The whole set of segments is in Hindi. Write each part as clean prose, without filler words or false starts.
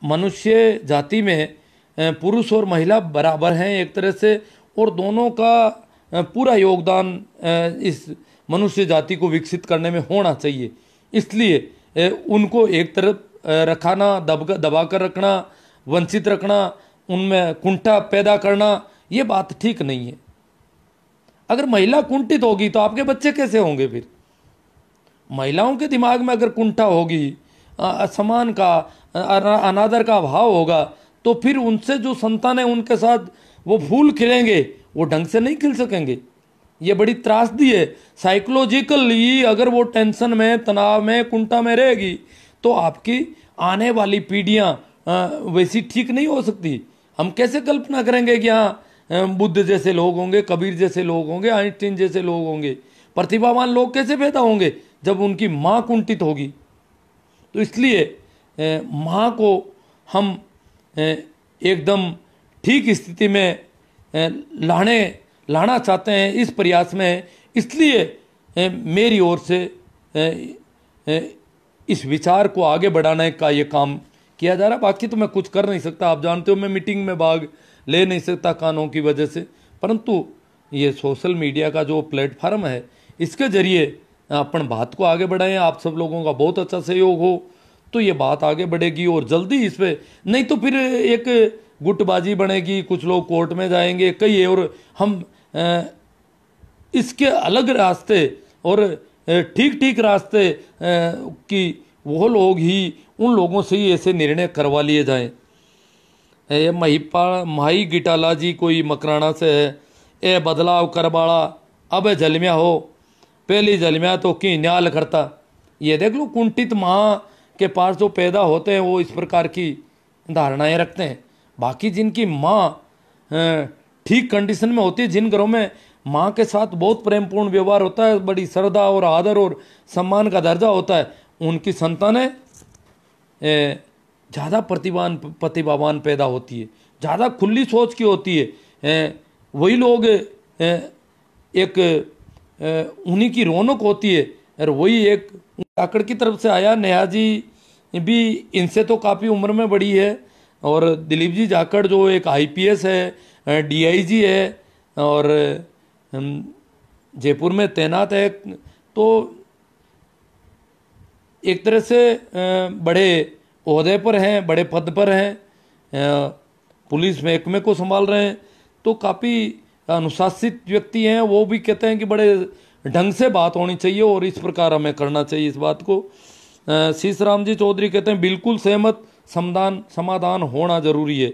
मनुष्य जाति में पुरुष और महिला बराबर हैं एक तरह से, और दोनों का पूरा योगदान इस मनुष्य जाति को विकसित करने में होना चाहिए। इसलिए उनको एक तरफ रखाना, दबा कर रखना, वंचित रखना, उनमें कुंठा पैदा करना, ये बात ठीक नहीं है। अगर महिला कुंठित होगी तो आपके बच्चे कैसे होंगे? फिर महिलाओं के दिमाग में अगर कुंठा होगी, असमान का, अनादर का भाव होगा, तो फिर उनसे जो संतान है उनके साथ वो फूल खिलेंगे, वो ढंग से नहीं खिल सकेंगे। ये बड़ी त्रासदी है। साइकोलॉजिकली अगर वो टेंशन में, तनाव में, कुंठा में रहेगी तो आपकी आने वाली पीढ़ियां वैसी ठीक नहीं हो सकती। हम कैसे कल्पना करेंगे कि हाँ बुद्ध जैसे लोग होंगे, कबीर जैसे लोग होंगे, आइंस्टीन जैसे लोग होंगे, प्रतिभावान लोग कैसे पैदा होंगे जब उनकी माँ कुंठित होगी? तो इसलिए माँ को हम एकदम ठीक स्थिति में लाना चाहते हैं, इस प्रयास में। इसलिए मेरी ओर से इस विचार को आगे बढ़ाने का ये काम किया जा रहा। बाकी तो मैं कुछ कर नहीं सकता, आप जानते हो मैं मीटिंग में भाग ले नहीं सकता कानों की वजह से, परंतु ये सोशल मीडिया का जो प्लेटफार्म है इसके जरिए अपन बात को आगे बढ़ाएं। आप सब लोगों का बहुत अच्छा सहयोग हो तो ये बात आगे बढ़ेगी, और जल्दी इस पे, नहीं तो फिर एक गुटबाजी बनेगी, कुछ लोग कोर्ट में जाएंगे कई, और हम इसके अलग रास्ते और ठीक ठीक रास्ते की वो लोग ही, उन लोगों से ही ऐसे निर्णय करवा लिए जाएं। ये माही गिटाला जी कोई मकराना से है, ए बदलाव करबाड़ा अब जलमिया हो, पहली जलमिया तो की न्याल करता। ये देख लो, कुंठित माँ के पास जो पैदा होते हैं वो इस प्रकार की धारणाएं रखते हैं। बाकी जिनकी माँ ठीक कंडीशन में होती है, जिन घरों में माँ के साथ बहुत प्रेमपूर्ण व्यवहार होता है, बड़ी श्रद्धा और आदर और सम्मान का दर्जा होता है, उनकी संतानें ज़्यादा प्रतिभावान पैदा होती है, ज़्यादा खुली सोच की होती है। वही लोग एक उन्हीं की रौनक होती है। और वही एक आकड़ की तरफ से आया, नेहा जी भी इनसे तो काफ़ी उम्र में बड़ी है, और दिलीप जी जाखड़ जो एक IPS है, DIG है, और जयपुर में तैनात है, तो एक तरह से बड़े ओहदे पर हैं, बड़े पद पर हैं, पुलिस महकमे को संभाल रहे हैं, तो काफ़ी अनुशासित व्यक्ति हैं। वो भी कहते हैं कि बड़े ढंग से बात होनी चाहिए और इस प्रकार हमें करना चाहिए इस बात को। शीशराम जी चौधरी कहते हैं बिल्कुल सहमत, समाधान होना जरूरी है।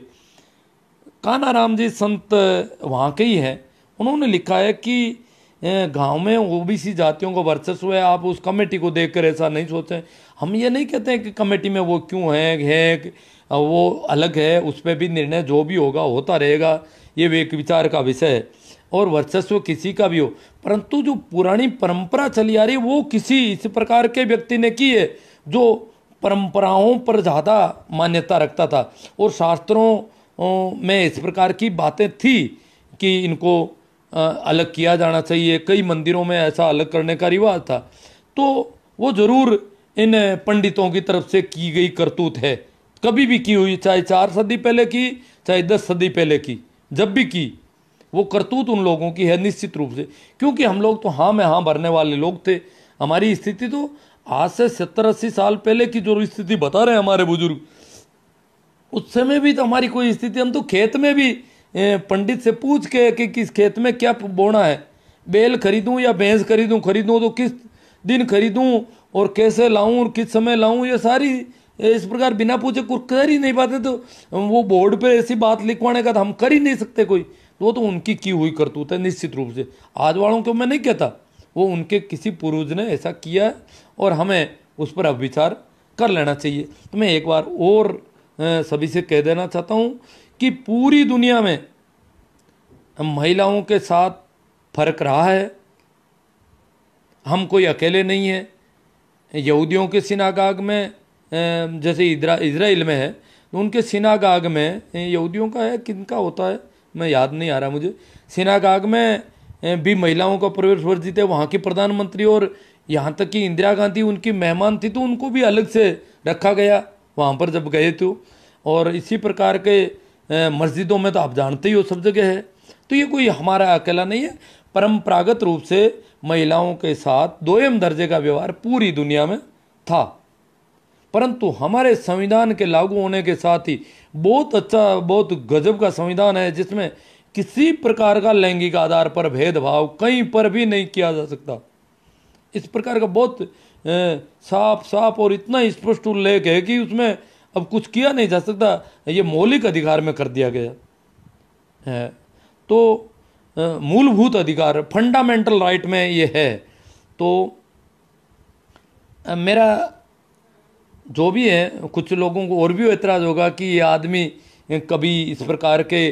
कान्हा राम जी संत वहाँ के ही हैं, उन्होंने लिखा है कि गांव में OBC जातियों का वर्चस्व है, आप उस कमेटी को देखकर ऐसा नहीं सोचें। हम ये नहीं कहते हैं कि कमेटी में वो क्यों है वो अलग है, उस पर भी निर्णय जो भी होगा होता रहेगा, ये एक विचार का विषय है, और वर्चस्व किसी का भी हो, परंतु जो पुरानी परंपरा चली आ रही है वो किसी इस प्रकार के व्यक्ति ने की है जो परंपराओं पर ज़्यादा मान्यता रखता था, और शास्त्रों में इस प्रकार की बातें थी कि इनको अलग किया जाना चाहिए। कई मंदिरों में ऐसा अलग करने का रिवाज था, तो वो जरूर इन पंडितों की तरफ से की गई करतूत है, कभी भी की हुई, चाहे 4 सदी पहले की, चाहे 10 सदी पहले की, जब भी की, वो करतूत उन लोगों की है निश्चित रूप से। क्योंकि हम लोग तो हाँ में हाँ भरने वाले लोग थे। हमारी स्थिति तो आज से 70-80 साल पहले की जो स्थिति बता रहे हैं हमारे बुजुर्ग, उस समय भी तो हमारी कोई स्थिति, हम तो खेत में भी पंडित से पूछ के कि किस खेत में क्या बोना है, बैल खरीदूं या भैंस खरीदूं तो किस दिन खरीदूं और कैसे लाऊं और किस समय लाऊं, ये सारी इस प्रकार बिना पूछे कुछ कर ही नहीं पाते। तो वो बोर्ड पे ऐसी बात लिखवाने का तो हम कर ही नहीं सकते कोई, वो तो उनकी की हुई करतूत है निश्चित रूप से। आज वालों को मैं नहीं कहता, वो उनके किसी पूर्वज ने ऐसा किया है और हमें उस पर अब विचार कर लेना चाहिए। तो मैं एक बार और सभी से कह देना चाहता हूँ कि पूरी दुनिया में महिलाओं के साथ फर्क रहा है, हम कोई अकेले नहीं हैं। यहूदियों के सिनागाग में, जैसे इजराइल में है, तो उनके सिनागाग में, यहूदियों का है किनका होता है मैं याद नहीं आ रहा मुझे, सिनागाग में भी महिलाओं का प्रवेश वर्जित है। वहाँ की प्रधानमंत्री और यहाँ तक कि इंदिरा गांधी उनकी मेहमान थी, तो उनको भी अलग से रखा गया वहाँ पर जब गए थे। और इसी प्रकार के मस्जिदों में तो आप जानते ही हो सब जगह है। तो ये कोई हमारा अकेला नहीं है, परंपरागत रूप से महिलाओं के साथ दोयम दर्जे का व्यवहार पूरी दुनिया में था। परंतु हमारे संविधान के लागू होने के साथ ही बहुत अच्छा, बहुत गजब का संविधान है, जिसमें किसी प्रकार का लैंगिक आधार पर भेदभाव कहीं पर भी नहीं किया जा सकता। इस प्रकार का बहुत साफ साफ और इतना स्पष्ट उल्लेख है कि उसमें अब कुछ किया नहीं जा सकता, ये मौलिक अधिकार में कर दिया गया है। तो मूलभूत अधिकार, फंडामेंटल राइट में ये है। तो मेरा जो भी है, कुछ लोगों को और भी एतराज़ होगा कि ये आदमी कभी इस प्रकार के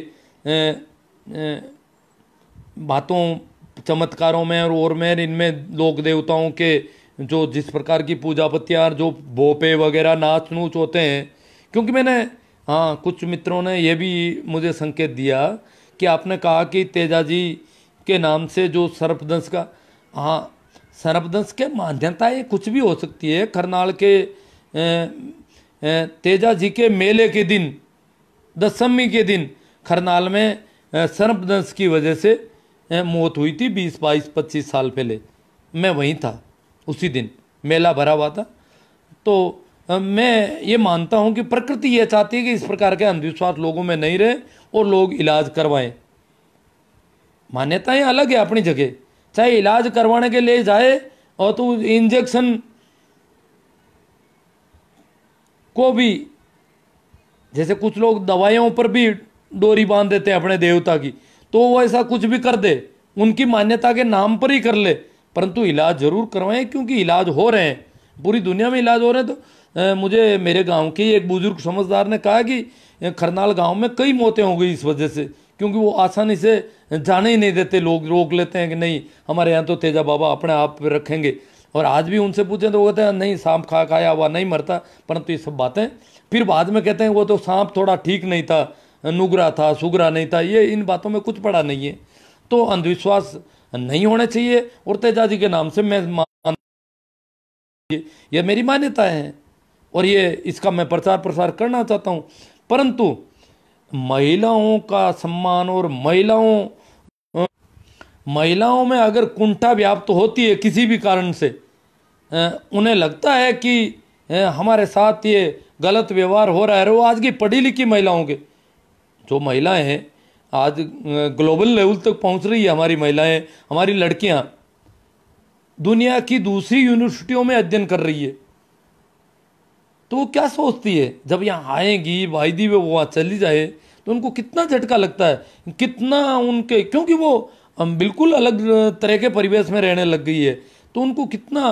बातों, चमत्कारों में और में इनमें लोक देवताओं के जो जिस प्रकार की पूजा पत्तियाँ, जो भोपे वगैरह नाच नूच होते हैं, क्योंकि मैंने, हाँ, कुछ मित्रों ने ये भी मुझे संकेत दिया कि आपने कहा कि तेजा जी के नाम से जो सर्पदंश का, हाँ, सर्पदंश के मान्यता ये कुछ भी हो सकती है। करनाल के तेजा जी के मेले के दिन, दशमी के दिन करनाल में सर्पदंश की वजह से मौत हुई थी 20, 22, 25 साल पहले। मैं वहीं था, उसी दिन मेला भरा हुआ था। तो मैं ये मानता हूँ कि प्रकृति ये चाहती है कि इस प्रकार के अंधविश्वास लोगों में नहीं रहे और लोग इलाज करवाएं। मान्यताएं अलग है अपनी जगह, चाहे इलाज करवाने के लिए जाए और तो इंजेक्शन को भी, जैसे कुछ लोग दवाइयों पर भी डोरी बांध देते हैं अपने देवता की, तो वो ऐसा कुछ भी कर दे, उनकी मान्यता के नाम पर ही कर ले, परंतु इलाज जरूर करवाएं, क्योंकि इलाज हो रहे हैं, पूरी दुनिया में इलाज हो रहे हैं। तो मुझे मेरे गांव के एक बुजुर्ग समझदार ने कहा कि करनाल गांव में कई मौतें हो गई इस वजह से, क्योंकि वो आसानी से जाने ही नहीं देते, लोग रोक लेते हैं कि नहीं हमारे यहाँ तो तेजा बाबा अपने आप रखेंगे। और आज भी उनसे पूछें तो वो कहते हैं नहीं, सांप खाया हुआ नहीं मरता। परंतु ये सब बातें फिर बाद में कहते हैं वो तो सांप थोड़ा ठीक नहीं था, नुगरा था, सुगरा नहीं था। ये इन बातों में कुछ पड़ा नहीं है। तो अंधविश्वास नहीं होने चाहिए। और तेजा जी के नाम से मैं ये मेरी मान्यता है और ये इसका मैं प्रचार प्रसार करना चाहता हूँ। परंतु महिलाओं का सम्मान और महिलाओं में अगर कुंठा व्याप्त होती है किसी भी कारण से, उन्हें लगता है कि हमारे साथ ये गलत व्यवहार हो रहा है। वो आज की पढ़ी लिखी महिलाओं के, जो महिलाएं हैं आज ग्लोबल लेवल तक पहुंच रही है, हमारी महिलाएं, हमारी लड़कियां दुनिया की दूसरी यूनिवर्सिटियों में अध्ययन कर रही है। तो वो क्या सोचती है जब यहाँ आएंगी, वायदी में वो वहाँ चली जाए तो उनको कितना झटका लगता है, कितना उनके, क्योंकि वो बिल्कुल अलग तरह के परिवेश में रहने लग गई है। तो उनको कितना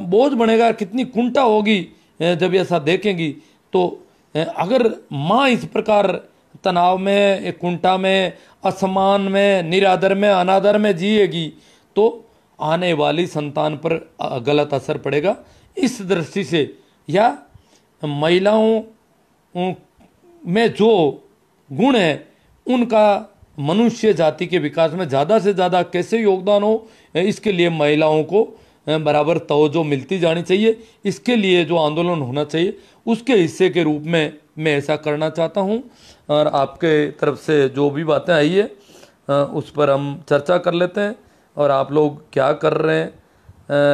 बोझ बनेगा, कितनी कुंठा होगी जब ऐसा देखेंगी। तो अगर माँ इस प्रकार तनाव में, कुंठा में, असमान में, निरादर में, अनादर में जिएगी तो आने वाली संतान पर गलत असर पड़ेगा। इस दृष्टि से या महिलाओं में जो गुण है उनका मनुष्य जाति के विकास में ज़्यादा से ज़्यादा कैसे योगदान हो, इसके लिए महिलाओं को बराबर तवज्जो मिलती जानी चाहिए। इसके लिए जो आंदोलन होना चाहिए उसके हिस्से के रूप में मैं ऐसा करना चाहता हूँ। और आपके तरफ से जो भी बातें आई है उस पर हम चर्चा कर लेते हैं। और आप लोग क्या कर रहे हैं?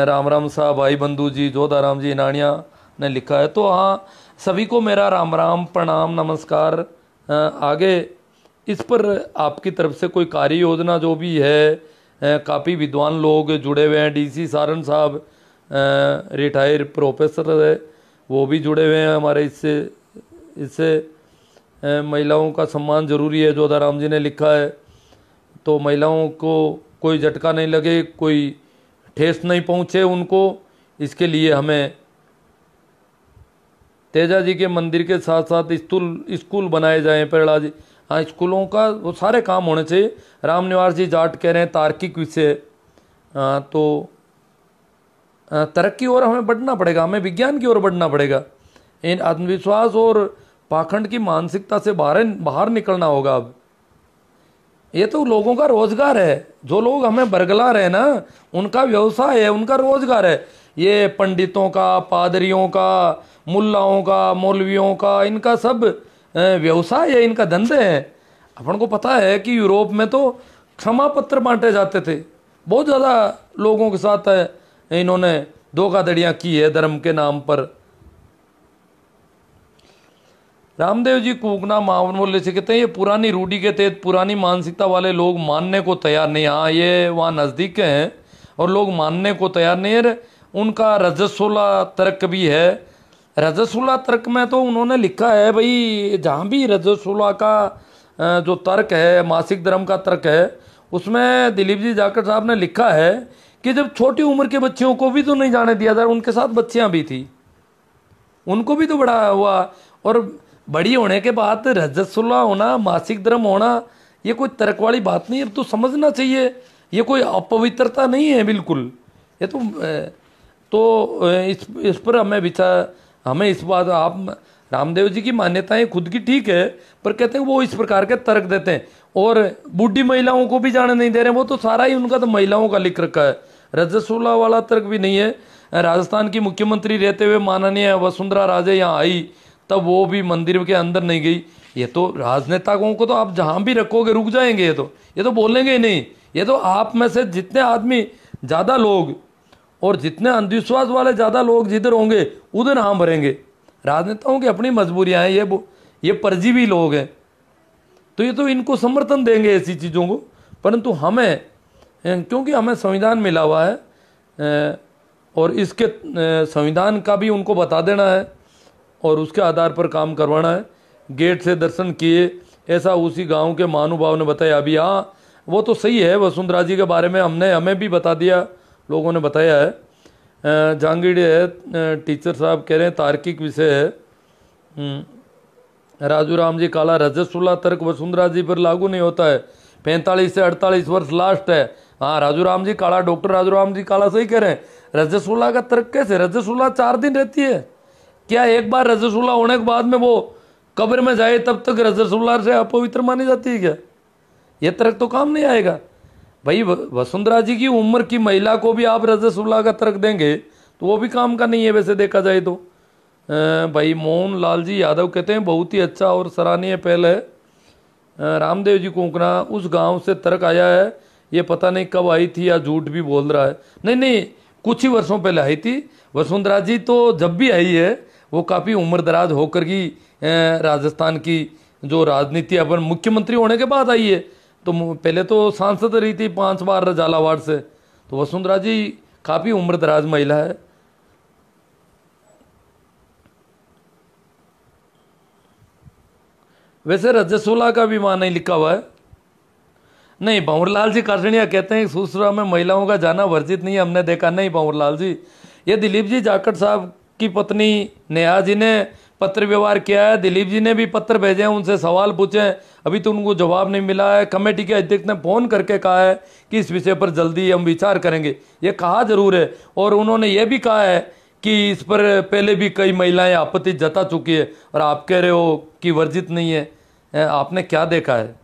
राम राम साहब, भाई बंधु जी, जोधाराम जी नानिया ने लिखा है। तो हाँ, सभी को मेरा राम राम, प्रणाम, नमस्कार। आगे इस पर आपकी तरफ से कोई कार्य योजना जो भी है, काफ़ी विद्वान लोग जुड़े हुए हैं। डीसी सारण साहब रिटायर प्रोफेसर है, वो भी जुड़े हुए हैं हमारे इससे महिलाओं का सम्मान जरूरी है, जोधाराम जी ने लिखा है। तो महिलाओं को कोई झटका नहीं लगे, कोई ठेस नहीं पहुँचे उनको, इसके लिए हमें तेजा जी के मंदिर के साथ साथ स्कूल बनाए जाएं। परिड़ा जी, हाँ, स्कूलों का वो सारे काम होने चाहिए। राम निवास जी जाट कह रहे हैं तार्किक विषय, तो तरक्की की ओर हमें बढ़ना पड़ेगा, हमें विज्ञान की ओर बढ़ना पड़ेगा। इन आत्मविश्वास और पाखंड की मानसिकता से बाहर निकलना होगा। अब ये तो लोगों का रोजगार है, जो लोग हमें बरगला रहे हैं ना, उनका व्यवसाय है, उनका रोजगार है। ये पंडितों का, पादरियों का मुल्लाओं का, मौलवियों का, इनका सब व्यवसाय है, इनका धंधे हैं। अपन को पता है कि यूरोप में तो क्षमा पत्र बांटे जाते थे, बहुत ज़्यादा लोगों के साथ है इन्होंने धोखाधड़ियाँ की है धर्म के नाम पर। रामदेव जी कूकना मावनमोले से कहते हैं ये पुरानी रूढ़ी के तहत पुरानी मानसिकता वाले लोग मानने को तैयार नहीं। हाँ, ये वहाँ नज़दीक के हैं और लोग मानने को तैयार नहीं है। उनका रजस्वला तर्क भी है। रजस्वला तर्क में तो उन्होंने लिखा है भाई, जहाँ भी रजस्वला का जो तर्क है, मासिक धर्म का तर्क है, उसमें दिलीप जी जाखड़ साहब ने लिखा है कि जब छोटी उम्र के बच्चियों को भी तो नहीं जाने दिया था, उनके साथ बच्चियाँ भी थी, उनको भी तो बड़ा हुआ। और बड़ी होने के बाद रजस्वला होना, मासिक धर्म होना, ये कोई तर्क वाली बात नहीं है। अब तो समझना चाहिए ये कोई अपवित्रता नहीं है बिल्कुल। ये तो इस पर हमें इस बात, आप रामदेव जी की मान्यताएं खुद की ठीक है, पर कहते हैं वो इस प्रकार के तर्क देते हैं। और बूढ़ी महिलाओं को भी जाने नहीं दे रहे, वो तो सारा ही उनका तो महिलाओं का लिख रखा है। रजस्वला वाला तर्क भी नहीं है। राजस्थान की मुख्यमंत्री रहते हुए माननीय वसुंधरा राजे यहाँ आई, तब वो भी मंदिर के अंदर नहीं गई। ये तो राजनेताओं को तो आप जहाँ भी रखोगे रुक जाएंगे, ये तो बोलेंगे ही नहीं। ये तो आप में से जितने आदमी ज़्यादा लोग और जितने अंधविश्वास वाले ज़्यादा लोग जिधर होंगे उधर हाँ भरेंगे। राजनेताओं की अपनी मजबूरियाँ हैं, ये परजीवी लोग हैं, तो ये तो इनको समर्थन देंगे ऐसी चीज़ों को। परंतु हमें, क्योंकि हमें संविधान मिला हुआ है और इसके संविधान का भी उनको बता देना है और उसके आधार पर काम करवाना है। गेट से दर्शन किए, ऐसा उसी गांव के महानुभाव ने बताया। अभी हाँ, वो तो सही है, वसुंधरा जी के बारे में हमें भी बता दिया, लोगों ने बताया है। जहांगीर है, टीचर साहब कह रहे हैं तार्किक विषय है। राजू राम जी काला, रजस्वला तर्क वसुंधरा जी पर लागू नहीं होता है, 45 से 48 वर्ष लास्ट है। हाँ, राजू राम जी काला, डॉक्टर राजू राम जी काला सही कह रहे हैं। रजस्वला का तर्क कैसे? रजस्वला 4 दिन रहती है क्या? एक बार रजस्वला होने के बाद में वो कब्र में जाए तब तक रजस्वला से अपवित्र मानी जाती है क्या? ये तर्क तो काम नहीं आएगा भाई। वसुंधरा जी की उम्र की महिला को भी आप रजस्वला का तर्क देंगे तो वो भी काम का नहीं है वैसे देखा जाए तो। भाई मोहन लाल जी यादव कहते हैं बहुत ही अच्छा और सराहनीय पहल है। रामदेव जी कोंकणा, उस गांव से तर्क आया है, ये पता नहीं कब आई थी या झूठ भी बोल रहा है। नहीं, कुछ ही वर्षों पहले आई थी वसुंधरा जी। तो जब भी आई है वो काफ़ी उम्र दराज होकर की राजस्थान की जो राजनीति अपन मुख्यमंत्री होने के बाद आई है। तो पहले तो सांसद रही थी 5 बार झालावाड़ से। तो वसुंधरा जी काफ़ी उम्र दराज महिला है। वैसे रजस्वला का भी वहाँ नहीं लिखा हुआ है। नहीं, भंवरलाल जी कासड़िया कहते हैं ससुराल में महिलाओं का जाना वर्जित नहीं है, हमने देखा नहीं। भंवरलाल जी, ये दिलीप जी जाखड़ साहब की पत्नी नेहा जी ने पत्र व्यवहार किया है। दिलीप जी ने भी पत्र भेजे हैं, उनसे सवाल पूछे हैं, अभी तो उनको जवाब नहीं मिला है। कमेटी के अध्यक्ष ने फ़ोन करके कहा है कि इस विषय पर जल्दी हम विचार करेंगे, ये कहा जरूर है। और उन्होंने ये भी कहा है कि इस पर पहले भी कई महिलाएं आपत्ति जता चुकी है और आप कह रहे हो कि वर्जित नहीं है। आपने क्या देखा है?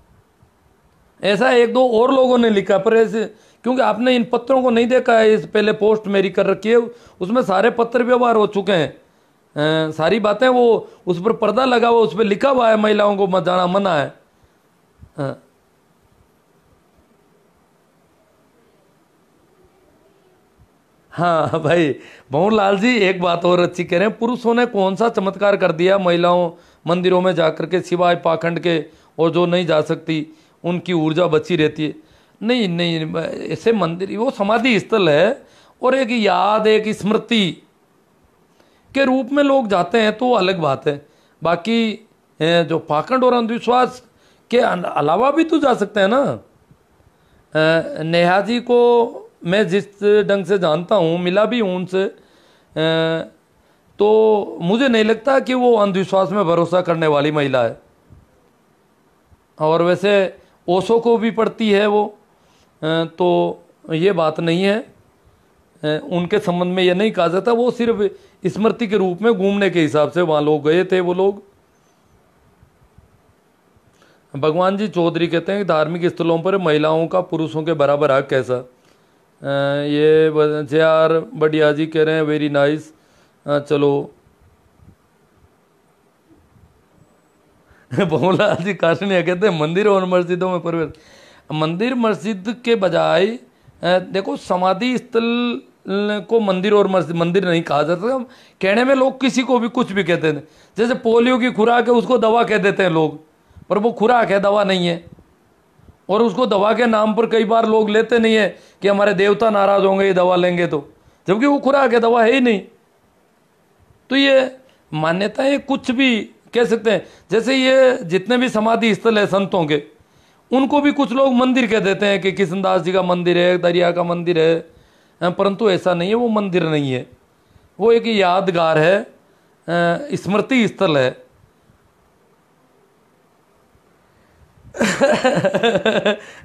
ऐसा 1-2 और लोगों ने लिखा, पर ऐसे क्योंकि आपने इन पत्रों को नहीं देखा है। इस पहले पोस्ट मेरी कर रखी है, उसमें सारे पत्र व्यवहार हो चुके हैं, सारी बातें वो उस पर पर्दा लगा हुआ, उस पर लिखा हुआ है महिलाओं को जाना मना है। हाँ भाई भंवरलाल जी, एक बात और अच्छी कह रहे हैं, पुरुषों ने कौन सा चमत्कार कर दिया महिलाओं मंदिरों में जाकर के, सिवाय पाखंड के, और जो नहीं जा सकती उनकी ऊर्जा बची रहती है। नहीं, ऐसे मंदिर वो समाधि स्थल है और एक याद, एक स्मृति के रूप में लोग जाते हैं तो अलग बात है। बाकी जो पाखंड और अंधविश्वास के अलावा भी तो जा सकते हैं ना। नेहा जी को मैं जिस ढंग से जानता हूँ, मिला भी हूँ उनसे, तो मुझे नहीं लगता कि वो अंधविश्वास में भरोसा करने वाली महिला है। और वैसे ओशो को भी पढ़ती है वो, तो ये बात नहीं है। उनके संबंध में ये नहीं कहा जाता, वो सिर्फ स्मृति के रूप में घूमने के हिसाब से वहाँ लोग गए थे वो लोग। भगवान जी चौधरी कहते हैं कि धार्मिक स्थलों पर महिलाओं का पुरुषों के बराबर हक कैसा? ये JR बढ़िया जी कह रहे हैं वेरी नाइस। चलो भोला जी काशनिया कहते हैं मंदिर और मस्जिदों में परिवर्तन। मंदिर मस्जिद के बजाय देखो समाधि स्थल को मंदिर और मस्जिद, मंदिर नहीं कहा जाता। कहने में लोग किसी को भी कुछ भी कहते हैं, जैसे पोलियो की खुराक है उसको दवा कह देते हैं लोग, पर वो खुराक है, दवा नहीं है। और उसको दवा के नाम पर कई बार लोग लेते नहीं है कि हमारे देवता नाराज होंगे ये दवा लेंगे तो, जबकि वो खुराक है, दवा है ही नहीं। तो ये मान्यताएं कुछ भी कह सकते हैं। जैसे ये जितने भी समाधि स्थल है संतों के, उनको भी कुछ लोग मंदिर कह देते हैं कि किशनदास जी का मंदिर है, दरिया का मंदिर है, परंतु ऐसा नहीं है, वो मंदिर नहीं है, वो एक यादगार है, स्मृति स्थल है।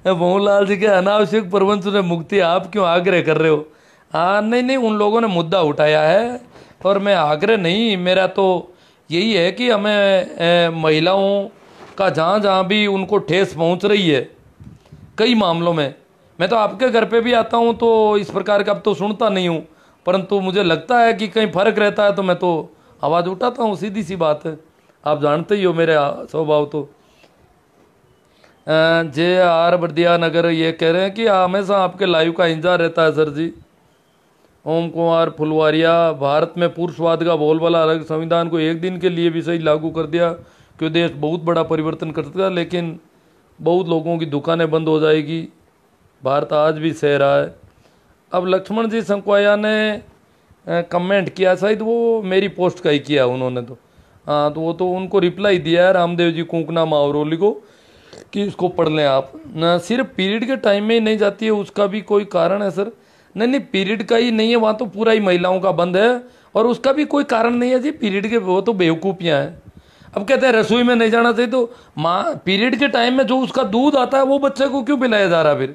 मोहनलाल जी के अनावश्यक प्रवंच में मुक्ति आप क्यों आग्रह कर रहे हो? नहीं नहीं, उन लोगों ने मुद्दा उठाया है और मैं आग्रह नहीं, मेरा तो यही है कि हमें महिलाओं का जहाँ जहाँ भी उनको ठेस पहुँच रही है कई मामलों में, मैं तो आपके घर पे भी आता हूँ तो इस प्रकार का अब तो सुनता नहीं हूँ, परंतु मुझे लगता है कि कहीं फर्क रहता है तो मैं तो आवाज़ उठाता हूँ, सीधी सी बात है, आप जानते ही हो मेरे स्वभाव। तो JR बर्दिया नगर ये कह रहे हैं कि हमेशा आपके लाइव का इंतजार रहता है सर जी। ओम कुमार फुलवारिया, भारत में पुरुषवाद का बोलबाला अलग, संविधान को एक दिन के लिए भी सही लागू कर दिया क्यों देश बहुत बड़ा परिवर्तन कर सकता है, लेकिन बहुत लोगों की दुकानें बंद हो जाएगी, भारत आज भी सह रहा है। अब लक्ष्मण जी संकवाया ने कमेंट किया, शायद वो मेरी पोस्ट का ही किया उन्होंने, तो हाँ, तो वो तो उनको रिप्लाई दिया है रामदेव जी कुंकना मावरोली को कि इसको पढ़ लें आप। न सिर्फ पीरियड के टाइम में ही नहीं जाती है, उसका भी कोई कारण है सर? नहीं नहीं, पीरियड का ही नहीं है, वहाँ तो पूरा ही महिलाओं का बंद है और उसका भी कोई कारण नहीं है जी, पीरियड के वो तो बेवकूफ़ियाँ हैं। अब कहते हैं रसोई में नहीं जाना चाहिए, तो माँ पीरियड के टाइम में जो उसका दूध आता है वो बच्चे को क्यों पिलाया जा रहा है? फिर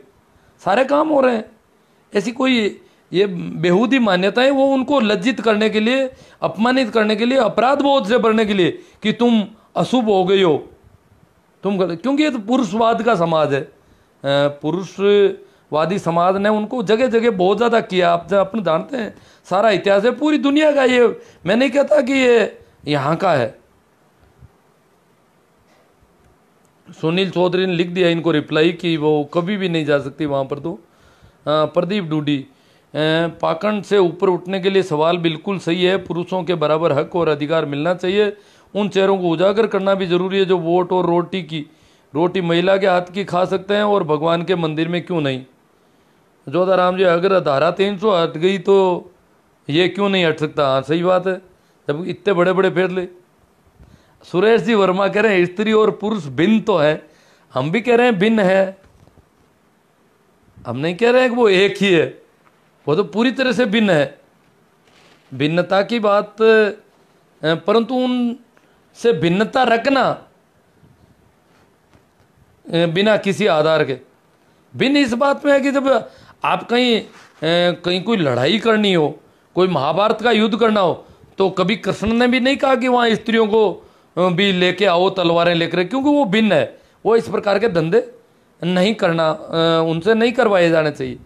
सारे काम हो रहे हैं। ऐसी कोई ये बेहूदी मान्यताएं, वो उनको लज्जित करने के लिए, अपमानित करने के लिए, अपराध बोध से भरने के लिए कि तुम अशुभ हो गई हो, तुम, क्योंकि ये तो पुरुषवाद का समाज है, पुरुषवादी समाज ने उनको जगह जगह बहुत ज़्यादा किया। आप अपने जानते हैं, सारा इतिहास है पूरी दुनिया का, ये मैं नहीं कहता कि ये यहाँ का है। सुनील चौधरी ने लिख दिया इनको रिप्लाई कि वो कभी भी नहीं जा सकती वहाँ पर। तो प्रदीप डूडी, पाखंड से ऊपर उठने के लिए सवाल बिल्कुल सही है, पुरुषों के बराबर हक और अधिकार मिलना चाहिए, उन चेहरों को उजागर करना भी जरूरी है जो वोट और रोटी महिला के हाथ की खा सकते हैं और भगवान के मंदिर में क्यों नहीं। जोधाराम जी, अगर धारा 300 हट गई तो ये क्यों नहीं हट सकता? हाँ सही बात है, जब इतने बड़े बड़े फैसले। सुरेश जी वर्मा कह रहे हैं स्त्री और पुरुष भिन्न तो है, हम भी कह रहे हैं भिन्न है, हम नहीं कह रहे हैं कि वो एक ही है, वो तो पूरी तरह से भिन्न है, भिन्नता की बात, परंतु उनसे भिन्नता रखना बिना किसी आधार के। भिन्न इस बात में है कि जब आप कहीं कोई लड़ाई करनी हो, कोई महाभारत का युद्ध करना हो, तो कभी कृष्ण ने भी नहीं कहा कि वहाँ स्त्रियों को भी लेके आओ तलवारें लेकर, क्योंकि वो भिन्न है, वो इस प्रकार के धंधे नहीं करना, उनसे नहीं करवाए जाने चाहिए।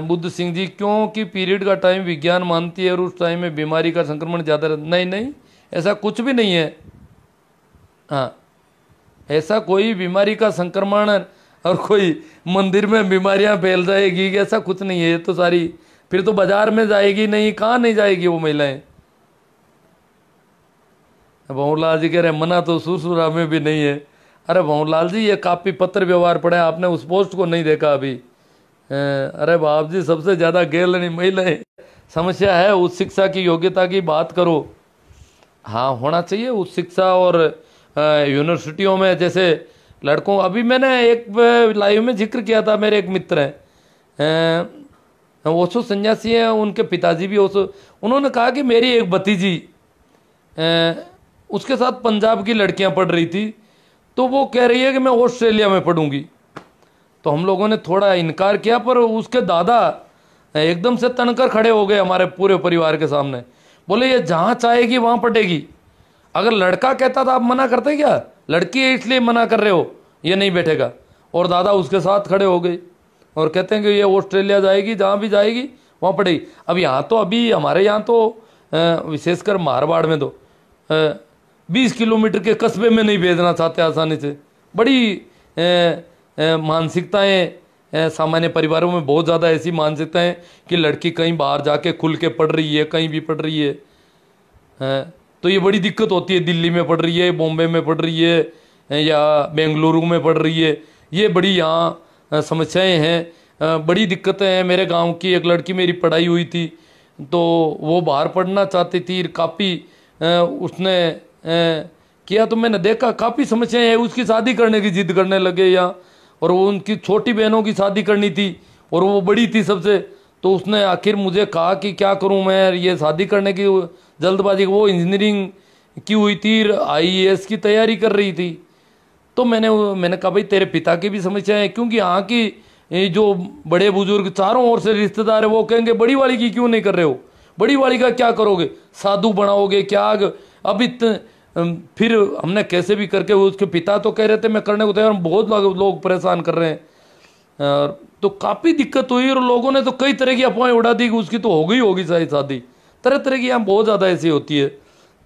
बुद्ध सिंह जी, क्योंकि पीरियड का टाइम विज्ञान मानती है और उस टाइम में बीमारी का संक्रमण ज़्यादा नहीं नहीं, ऐसा कुछ भी नहीं है। हाँ, ऐसा कोई बीमारी का संक्रमण और कोई मंदिर में बीमारियां फैल जाएगी ऐसा कुछ नहीं है, तो सारी फिर तो बाजार में जाएगी नहीं, कहाँ नहीं जाएगी वो महिलाएं। भंवरलाल जी कह रहे मना तो सुसुरा में भी नहीं है। अरे भंवरलाल जी, ये कापी पत्र व्यवहार पढ़े आपने, उस पोस्ट को नहीं देखा अभी। अरे बाप जी, सबसे ज़्यादा गैर महिलाएं समस्या है, उस शिक्षा की योग्यता की बात करो। हाँ, होना चाहिए उस शिक्षा, और यूनिवर्सिटियों में जैसे लड़कों, अभी मैंने एक लाइव में जिक्र किया था, मेरे एक मित्र हैं ओशो सन्यासी हैं, उनके पिताजी भी ओशो, उन्होंने कहा कि मेरी एक भतीजी उसके साथ पंजाब की लड़कियां पढ़ रही थी, तो वो कह रही है कि मैं ऑस्ट्रेलिया में पढ़ूंगी। तो हम लोगों ने थोड़ा इनकार किया, पर उसके दादा एकदम से तनकर खड़े हो गए हमारे पूरे परिवार के सामने, बोले ये जहाँ चाहेगी वहाँ पढ़ेगी। अगर लड़का कहता था आप मना करते क्या, लड़की है इसलिए मना कर रहे हो, ये नहीं बैठेगा। और दादा उसके साथ खड़े हो गए और कहते हैं कि ये ऑस्ट्रेलिया जाएगी, जहाँ भी जाएगी वहाँ पढ़ेगी। अब यहाँ तो, अभी हमारे यहाँ तो विशेषकर मारवाड़ में तो 20 किलोमीटर के कस्बे में नहीं भेजना चाहते आसानी से। बड़ी मानसिकताएं सामान्य परिवारों में बहुत ज़्यादा ऐसी मानसिकताएं कि लड़की कहीं बाहर जाके खुल के पढ़ रही है, कहीं भी पढ़ रही है, तो ये बड़ी दिक्कत होती है। दिल्ली में पढ़ रही है, बॉम्बे में पढ़ रही है या बेंगलुरु में पढ़ रही है, ये बड़ी यहाँ समस्याएं हैं, बड़ी दिक्कतें हैं। मेरे गांव की एक लड़की मेरी पढ़ाई हुई थी तो वो बाहर पढ़ना चाहती थी, काफ़ी उसने किया तो मैंने देखा काफ़ी समस्याएं हैं। उसकी शादी करने की जिद करने लगे यहाँ, और वो उनकी छोटी बहनों की शादी करनी थी और वो बड़ी थी सबसे। तो उसने आखिर मुझे कहा कि क्या करूं मैं, ये शादी करने की जल्दबाजी। वो इंजीनियरिंग की हुई थी, आईएएस की तैयारी कर रही थी। तो मैंने कहा भाई तेरे पिता की भी समस्या है, क्योंकि यहाँ की ये जो बड़े बुजुर्ग चारों ओर से रिश्तेदार है वो कहेंगे बड़ी वाली की क्यों नहीं कर रहे हो, बड़ी वाली का क्या करोगे, साधु बनाओगे क्या। अब फिर हमने कैसे भी करके, उसके पिता तो कह रहे थे मैं करने को तैयार, बहुत लोग परेशान कर रहे हैं। तो काफ़ी दिक्कत हुई और लोगों ने तो कई तरह की अफवाहें उड़ा दी कि उसकी तो हो गई होगी शायद शादी। तरह तरह की यहाँ बहुत ज़्यादा ऐसी होती है।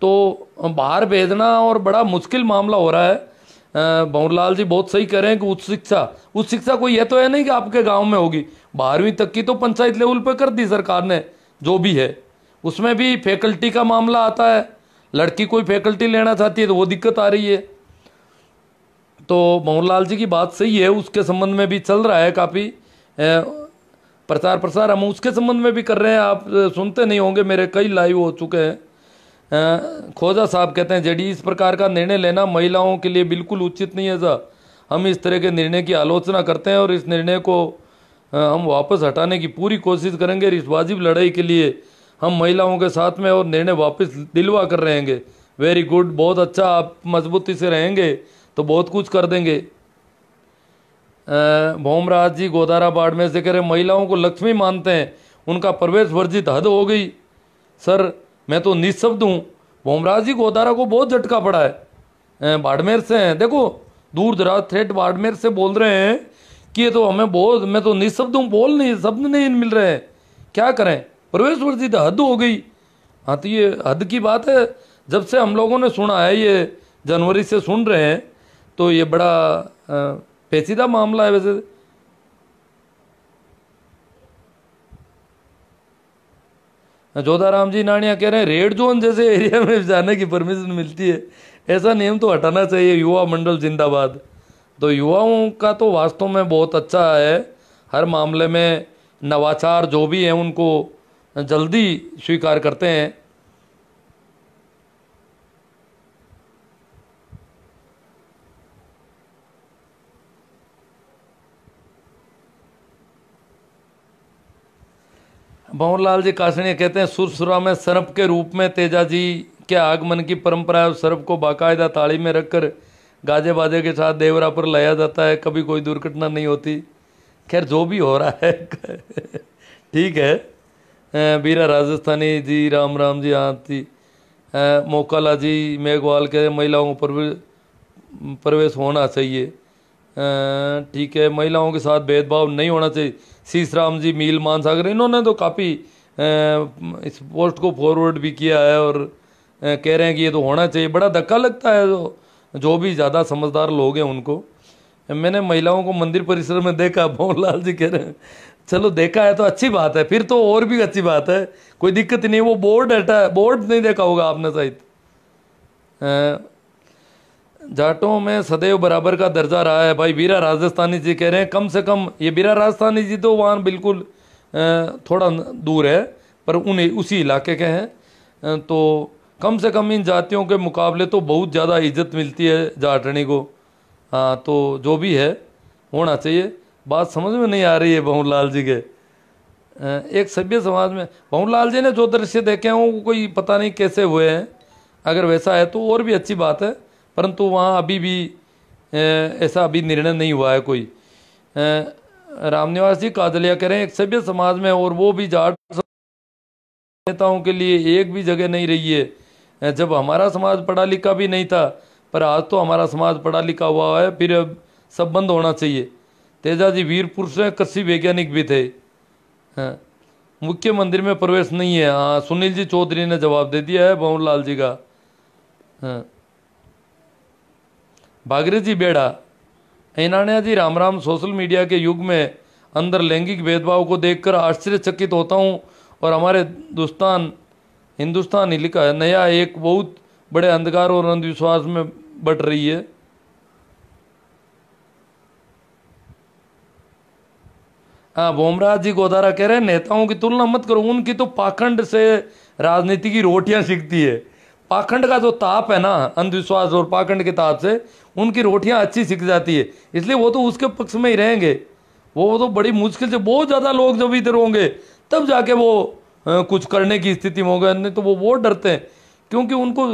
तो बाहर भेजना और बड़ा मुश्किल मामला हो रहा है। भंवरलाल जी बहुत सही कह रहे हैं कि उच्च शिक्षा कोई ये तो है नहीं कि आपके गांव में होगी। 12वीं तक की तो पंचायत लेवल पे कर दी सरकार ने, जो भी है उसमें भी फैकल्टी का मामला आता है। लड़की कोई फैकल्टी लेना चाहती है तो वो दिक्कत आ रही है। तो भंवरलाल जी की बात सही है, उसके संबंध में भी चल रहा है काफ़ी प्रचार प्रसार, हम उसके संबंध में भी कर रहे हैं। आप सुनते नहीं होंगे, मेरे कई लाइव हो चुके हैं। खोजा साहब कहते हैं जेडी इस प्रकार का निर्णय लेना महिलाओं के लिए बिल्कुल उचित नहीं है सर। हम इस तरह के निर्णय की आलोचना करते हैं और इस निर्णय को हम वापस हटाने की पूरी कोशिश करेंगे। इस वाजिब लड़ाई के लिए हम महिलाओं के साथ में और निर्णय वापस दिलवा कर रहेंगे। वेरी गुड, बहुत अच्छा, आप मजबूती से रहेंगे तो बहुत कुछ कर देंगे। भौमराज जी गोदारा बाड़मेर से कह रहे महिलाओं को लक्ष्मी मानते हैं, उनका प्रवेश वर्जित हद हो गई। सर मैं तो निःशब्द हूँ। भौमराज जी गोदारा को बहुत झटका पड़ा है, बाड़मेर से हैं, देखो दूर दराज थ्रेट बाड़मेर से बोल रहे हैं कि ये तो हमें बहुत, मैं तो निःशब्द हूँ, बोल नहीं, शब्द नहीं मिल रहे हैं, क्या करें, प्रवेश वर्जित हद हो गई। हाँ तो ये हद की बात है, जब से हम लोगों ने सुना है, ये जनवरी से सुन रहे हैं, तो ये बड़ा पेचीदा मामला है। वैसे जोधाराम जी नानिया कह रहे हैं रेड जोन जैसे एरिया में जाने की परमिशन मिलती है, ऐसा नियम तो हटाना चाहिए। युवा मंडल जिंदाबाद। तो युवाओं का तो वास्तव में बहुत अच्छा है, हर मामले में नवाचार जो भी है उनको जल्दी स्वीकार करते हैं। भंवरलाल जी कासनिया कहते हैं सुरसुरा में सर्प के रूप में तेजा जी के आगमन की परंपरा है। सर्प को बाकायदा ताली में रखकर गाजे बाजे के साथ देवरा पर लाया जाता है, कभी कोई दुर्घटना नहीं होती। खैर जो भी हो रहा है ठीक है। बीरा राजस्थानी जी राम राम जी, हाँ जी। मोकाला जी मेघवाल के महिलाओं पर प्रवेश होना चाहिए, ठीक है, महिलाओं के साथ भेदभाव नहीं होना चाहिए। शीशराम जी मील मानसागर, इन्होंने तो काफ़ी इस पोस्ट को फॉरवर्ड भी किया है और कह रहे हैं कि ये तो होना चाहिए। बड़ा धक्का लगता है जो भी ज़्यादा समझदार लोग हैं उनको। मैंने महिलाओं को मंदिर परिसर में देखा, भंवरलाल जी कह रहे हैं चलो देखा है तो अच्छी बात है, फिर तो और भी अच्छी बात है, कोई दिक्कत नहीं। वो बोर्ड हटा, बोर्ड नहीं देखा होगा आपने शायद। जाटों में सदैव बराबर का दर्जा रहा है, भाई बीरा राजस्थानी जी कह रहे हैं। कम से कम ये बीरा राजस्थानी जी तो वहाँ बिल्कुल थोड़ा दूर है, पर उन्हें उसी इलाके के हैं। तो कम से कम इन जातियों के मुकाबले तो बहुत ज़्यादा इज्जत मिलती है जाटनी को। हाँ तो जो भी है होना चाहिए। बात समझ में नहीं आ रही है भंवरलाल जी के। एक सभ्य समाज में भंवरलाल जी ने जो दृश्य देखे हैं वो कोई पता नहीं कैसे हुए हैं, अगर वैसा है तो और भी अच्छी बात है, परंतु वहाँ अभी भी ऐसा अभी निर्णय नहीं हुआ है कोई। रामनिवास जी काजलिया कह रहे हैं एक सभ्य समाज में, और वो भी जाट नेताओं के लिए एक भी जगह नहीं रही है। जब हमारा समाज पढ़ा लिखा भी नहीं था, पर आज तो हमारा समाज पढ़ा लिखा हुआ है, फिर अब सब बंद होना चाहिए। तेजा जी वीर पुरुष हैं, कृषि वैज्ञानिक भी थे। हाँ, मुख्य मंदिर में प्रवेश नहीं है। हाँ सुनील जी चौधरी ने जवाब दे दिया है भंवरलाल जी का। हाँ भागीरथ जी बेड़ा, इन्होंने जी राम राम। सोशल मीडिया के युग में अंदर लैंगिक भेदभाव को देखकर आश्चर्यचकित होता हूँ और हमारे हिंदुस्तान ही लिखा है नया एक बहुत बड़े अंधकार और अंधविश्वास में बढ़ रही है। हाँ, भोमराज जी गोदारा कह रहे हैं नेताओं की तुलना मत करो, उनकी तो पाखंड से राजनीति की रोटियां सीखती है। पाखंड का जो ताप है ना, अंधविश्वास और पाखंड के ताप से उनकी रोटियां अच्छी सीख जाती है, इसलिए वो तो उसके पक्ष में ही रहेंगे। वो तो बड़ी मुश्किल से, बहुत ज़्यादा लोग जब इधर होंगे तब जाके वो कुछ करने की स्थिति में होगा, नहीं तो वो वोट डरते हैं क्योंकि उनको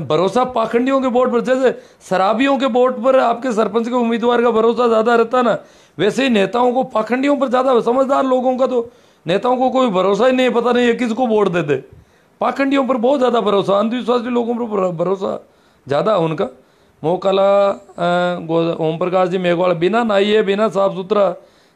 भरोसा पाखंडियों के वोट पर, जैसे शराबियों के वोट पर आपके सरपंच के उम्मीदवार का भरोसा ज़्यादा रहता है ना, वैसे ही नेताओं को पाखंडियों पर ज़्यादा, समझदार लोगों का तो नेताओं को कोई भरोसा ही नहीं, पता नहीं है किसको वोट देते। पाखंडियों पर बहुत ज़्यादा भरोसा, अंधविश्वासी लोगों पर भरोसा ज़्यादा है उनका। मोहकला ओम प्रकाश जी मेघवाल, बिना नहाइए बिना साफ सुथरा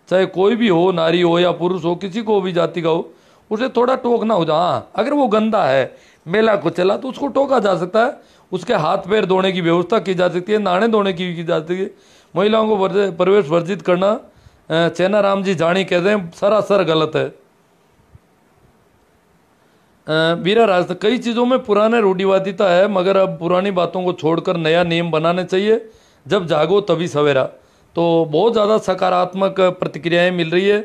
चाहे कोई भी हो, नारी हो या पुरुष हो, किसी को भी जाति का हो, उसे थोड़ा टोकना हो जा। हाँ, अगर वो गंदा है, मेला को चला, तो उसको टोका जा सकता है, उसके हाथ पैर धोने की व्यवस्था की जा सकती है, नहाने धोने की जा सकती है। महिलाओं को प्रवेश वर्जित करना चैना राम जी जानी कहते हैं सरासर गलत है। वीरा राज, कई चीज़ों में पुराने रूढ़िवादिता है, मगर अब पुरानी बातों को छोड़कर नया नियम बनाने चाहिए। जब जागो तभी सवेरा। तो बहुत ज़्यादा सकारात्मक प्रतिक्रियाएं मिल रही है।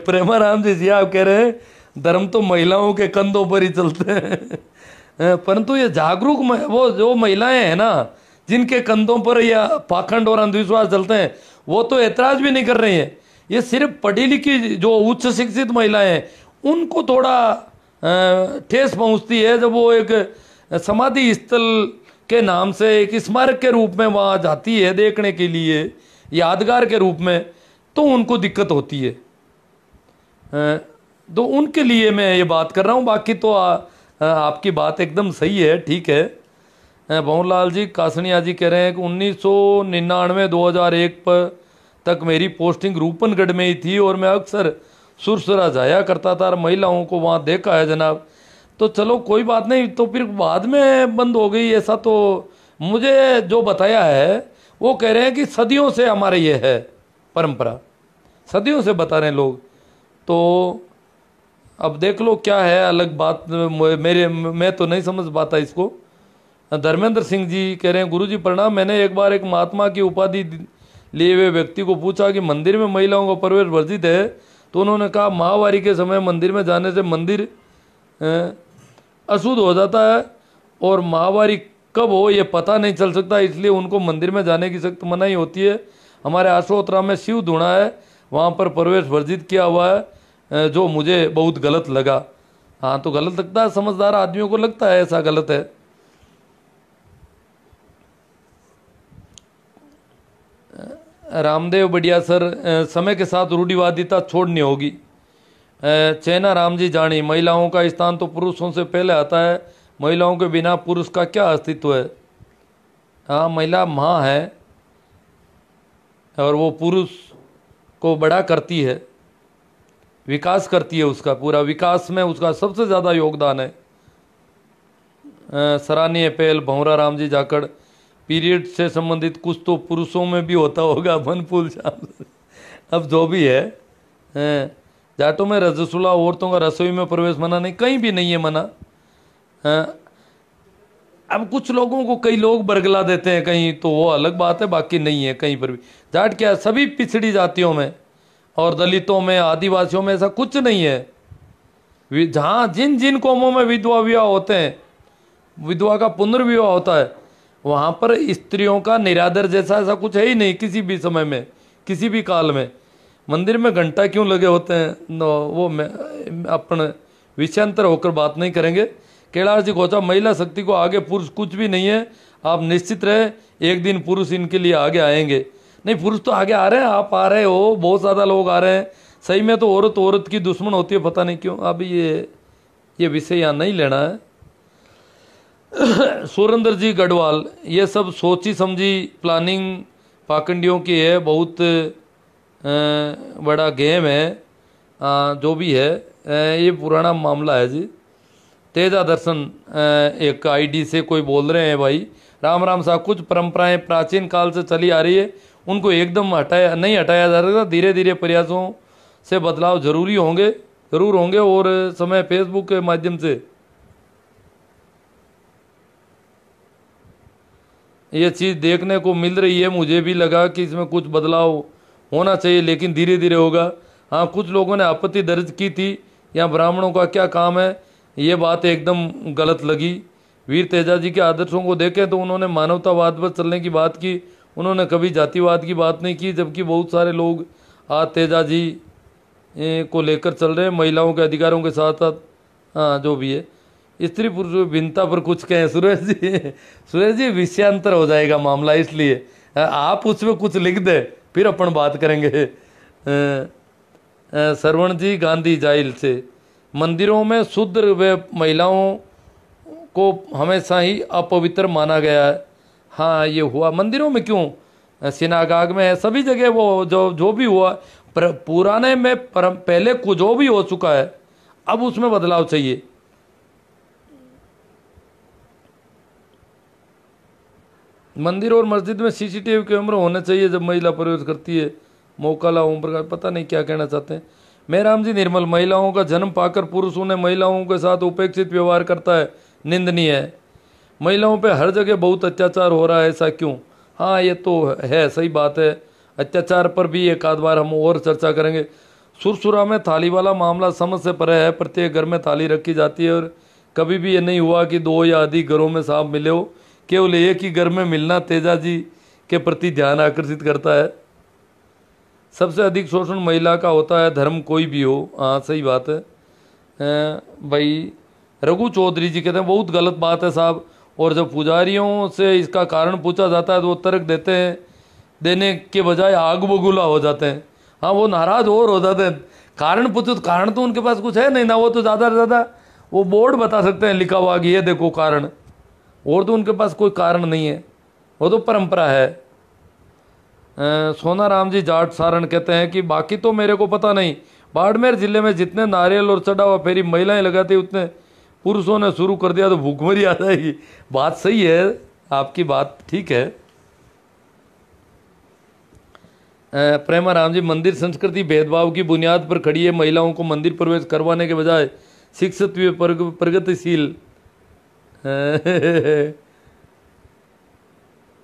प्रेमाराम जी आप कह रहे हैं धर्म तो महिलाओं के कंधों पर ही चलते हैं। परंतु ये जागरूक वो जो महिलाएं हैं ना, जिनके कंधों पर या पाखंड और अंधविश्वास चलते हैं, वो तो ऐतराज भी नहीं कर रही हैं। ये सिर्फ पढ़ी लिखी जो उच्च शिक्षित महिलाएं हैं, उनको थोड़ा ठेस पहुंचती है जब वो एक समाधि स्थल के नाम से एक स्मारक के रूप में वहाँ जाती है देखने के लिए, यादगार के रूप में, तो उनको दिक्कत होती है। तो उनके लिए मैं ये बात कर रहा हूँ। बाकी तो आपकी बात एकदम सही है, ठीक है। भंवरलाल जी कासनिया जी कह रहे हैं कि 1999-2001 तक मेरी पोस्टिंग रूपनगढ़ में ही थी और मैं अक्सर सुरसरा जाया करता था और महिलाओं को वहाँ देखा है जनाब। तो चलो कोई बात नहीं, तो फिर बाद में बंद हो गई ऐसा तो मुझे जो बताया है वो कह रहे हैं कि सदियों से हमारे ये है परंपरा, सदियों से बता रहे हैं लोग। तो अब देख लो क्या है, अलग बात मैं तो नहीं समझ पाता इसको। धर्मेंद्र सिंह जी कह रहे हैं गुरुजी प्रणाम, मैंने एक बार एक महात्मा की उपाधि लिए हुए व्यक्ति को पूछा कि मंदिर में महिलाओं का प्रवेश वर्जित है, तो उन्होंने कहा माहवारी के समय मंदिर में जाने से मंदिर अशुद्ध हो जाता है और माहवारी कब हो ये पता नहीं चल सकता, इसलिए उनको मंदिर में जाने की सख्त मनाही होती है। हमारे आशोत्तरा में शिव धुना है, वहाँ पर प्रवेश वर्जित किया हुआ है, जो मुझे बहुत गलत लगा। हाँ, तो गलत लगता है, समझदार आदमियों को लगता है ऐसा गलत है। रामदेव बढ़िया सर, समय के साथ रूढ़िवादिता छोड़नी होगी। चैना राम जी जानी, महिलाओं का स्थान तो पुरुषों से पहले आता है, महिलाओं के बिना पुरुष का क्या अस्तित्व है। हाँ, महिला माँ है और वो पुरुष को बड़ा करती है, विकास करती है, उसका पूरा विकास में उसका सबसे ज़्यादा योगदान है। सराहनीय पहल भंवरा राम जी जाखड़, पीरियड से संबंधित कुछ तो पुरुषों में भी होता होगा, बनफूल श्याम। अब जो भी है, जाटों में रजस्वला औरतों का रसोई में प्रवेश मना नहीं, कहीं भी नहीं है मना। अब कुछ लोगों को कई लोग बरगला देते हैं कहीं, तो वो अलग बात है, बाकी नहीं है कहीं पर भी। जाट क्या, सभी पिछड़ी जातियों में और दलितों में, आदिवासियों में ऐसा कुछ नहीं है। जहाँ जिन जिन कौमों में विधवा विवाह होते हैं, विधवा का पुनर्विवाह होता है, वहाँ पर स्त्रियों का निरादर जैसा ऐसा कुछ है ही नहीं किसी भी समय में, किसी भी काल में। मंदिर में घंटा क्यों लगे होते हैं, वो मैं अपन विषयांतर होकर बात नहीं करेंगे। कैलाश जी गोचा, महिला शक्ति को आगे पुरुष कुछ भी नहीं है, आप निश्चित रहे एक दिन पुरुष इनके लिए आगे आएंगे। नहीं, पुरुष तो आगे आ रहे हैं, आप आ रहे हो, बहुत ज़्यादा लोग आ रहे हैं। सही में तो औरत औरत की दुश्मन होती है, पता नहीं क्यों। अब ये विषय यहाँ नहीं लेना है। सुरेंद्र जी गढ़वाल, ये सब सोची समझी प्लानिंग पाखंडियों की है, बहुत बड़ा गेम है। जो भी है, ये पुराना मामला है जी। तेजा दर्शन एक आईडी से कोई बोल रहे हैं, भाई राम राम साहब, कुछ परंपराएं प्राचीन काल से चली आ रही है, उनको एकदम हटाया जा रहा, धीरे धीरे प्रयासों से बदलाव जरूर होंगे और समय फेसबुक के माध्यम से ये चीज़ देखने को मिल रही है। मुझे भी लगा कि इसमें कुछ बदलाव होना चाहिए, लेकिन धीरे धीरे होगा। हाँ, कुछ लोगों ने आपत्ति दर्ज की थी, यहाँ ब्राह्मणों का क्या काम है, ये बात एकदम गलत लगी। वीर तेजा जी के आदर्शों को देखें तो उन्होंने मानवतावाद पर चलने की बात की, उन्होंने कभी जातिवाद की बात नहीं की, जबकि बहुत सारे लोग आज तेजा जी को लेकर चल रहे हैं, महिलाओं के अधिकारों के साथ साथ। हाँ, जो भी है, स्त्री पुरुष भिन्नता पर कुछ कहें सुरेश जी विषयांतर हो जाएगा मामला, इसलिए आप उसमें कुछ लिख दे, फिर अपन बात करेंगे। श्रवण जी गांधी जाइल से, मंदिरों में शूद्र व महिलाओं को हमेशा ही अपवित्र माना गया है। हाँ, ये हुआ मंदिरों में क्यों, सिनागाग में है, सभी जगह वो जो भी हुआ पुराने में पहले जो भी हो चुका है, अब उसमें बदलाव चाहिए। मंदिर और मस्जिद में सीसीटीवी कैमरा होना चाहिए जब महिला प्रवेश करती है। मोकाला ओम प्रकाश, पता नहीं क्या कहना चाहते हैं। मेहराम जी निर्मल, महिलाओं का जन्म पाकर पुरुषों ने महिलाओं के साथ उपेक्षित व्यवहार करता है, निंदनीय है। महिलाओं पे हर जगह बहुत अत्याचार हो रहा है, ऐसा क्यों? हाँ, ये तो है, सही बात है। अत्याचार पर भी एक आध बार हम और चर्चा करेंगे। सुरसुरा में थाली वाला मामला समझ से परे है, प्रत्येक घर में थाली रखी जाती है और कभी भी ये नहीं हुआ कि 2 या अधिक घरों में सांप मिले हो। केवल एक ही घर में मिलना तेजा जी के प्रति ध्यान आकर्षित करता है। सबसे अधिक शोषण महिला का होता है, धर्म कोई भी हो। हाँ, सही बात है। भाई रघु चौधरी जी कहते हैं बहुत गलत बात है साहब, और जब पुजारियों से इसका कारण पूछा जाता है तो वो तर्क देते हैं, देने के बजाय आग बगुला हो जाते हैं। हाँ, वो नाराज और हो जाते हैं। कारण पूछो तो कारण तो उनके पास कुछ है नहीं ना, वो तो ज़्यादा से ज़्यादा वो बोर्ड बता सकते हैं लिखा हुआ कि ये देखो कारण, और तो उनके पास कोई कारण नहीं है, वो तो परंपरा है। सोना राम जी जाट सारण कहते हैं कि बाकी तो मेरे को पता नहीं, बाड़मेर जिले में जितने नारियल और चढ़ावा फेरी महिलाएं लगाती उतने पुरुषों ने शुरू कर दिया तो भूखमरी आ जाएगी। बात सही है, आपकी बात ठीक है। प्रेमा राम जी, मंदिर संस्कृति भेदभाव की बुनियाद पर खड़ी है, महिलाओं को मंदिर प्रवेश करवाने के बजाय शिक्षित व प्रगतिशील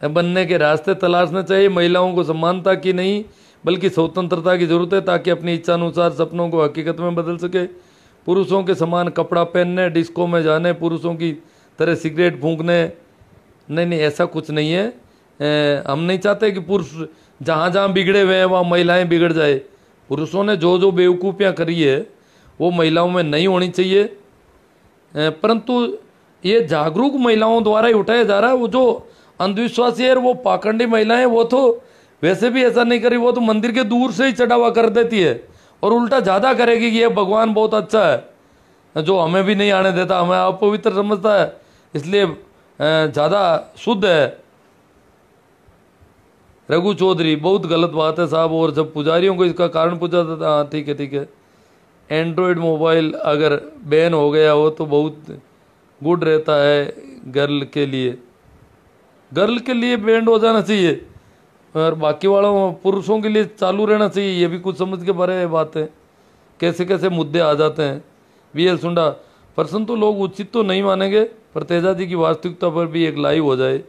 बनने के रास्ते तलाशने चाहिए। महिलाओं को समानता की नहीं बल्कि स्वतंत्रता की जरूरत है, ताकि अपनी इच्छा अनुसार सपनों को हकीकत में बदल सके। पुरुषों के समान कपड़ा पहनने, डिस्को में जाने, पुरुषों की तरह सिगरेट फूंकने, नहीं, ऐसा कुछ नहीं है। हम नहीं चाहते कि पुरुष जहाँ जहाँ बिगड़े हुए हैं वहाँ महिलाएं बिगड़ जाए। पुरुषों ने जो जो बेवकूफ़ियाँ करी है वो महिलाओं में नहीं होनी चाहिए, परंतु ये जागरूक महिलाओं द्वारा ही उठाया जा रहा है। वो जो अंधविश्वासी है वो पाखंडी महिलाएं, वो तो वैसे भी ऐसा नहीं करी, वो तो मंदिर के दूर से ही चढ़ावा कर देती है और उल्टा ज़्यादा करेगी कि ये भगवान बहुत अच्छा है, जो हमें भी नहीं आने देता, हमें अपवित्र समझता है, इसलिए ज़्यादा शुद्ध है। रघु चौधरी, बहुत गलत बात है साहब, और जब पुजारियों को इसका कारण पूछा था, हाँ ठीक है। एंड्रॉयड मोबाइल अगर बैन हो गया हो तो बहुत गुड रहता है गर्ल के लिए बैन हो जाना चाहिए, और बाकी वालों पुरुषों के लिए चालू रहना चाहिए। ये भी कुछ समझ के बारे बात है, कैसे कैसे मुद्दे आ जाते हैं। VL सुंडा, पर्सन तो लोग उचित तो नहीं मानेंगे, पर तेजा जी की वास्तविकता पर भी एक लाइव हो जाए।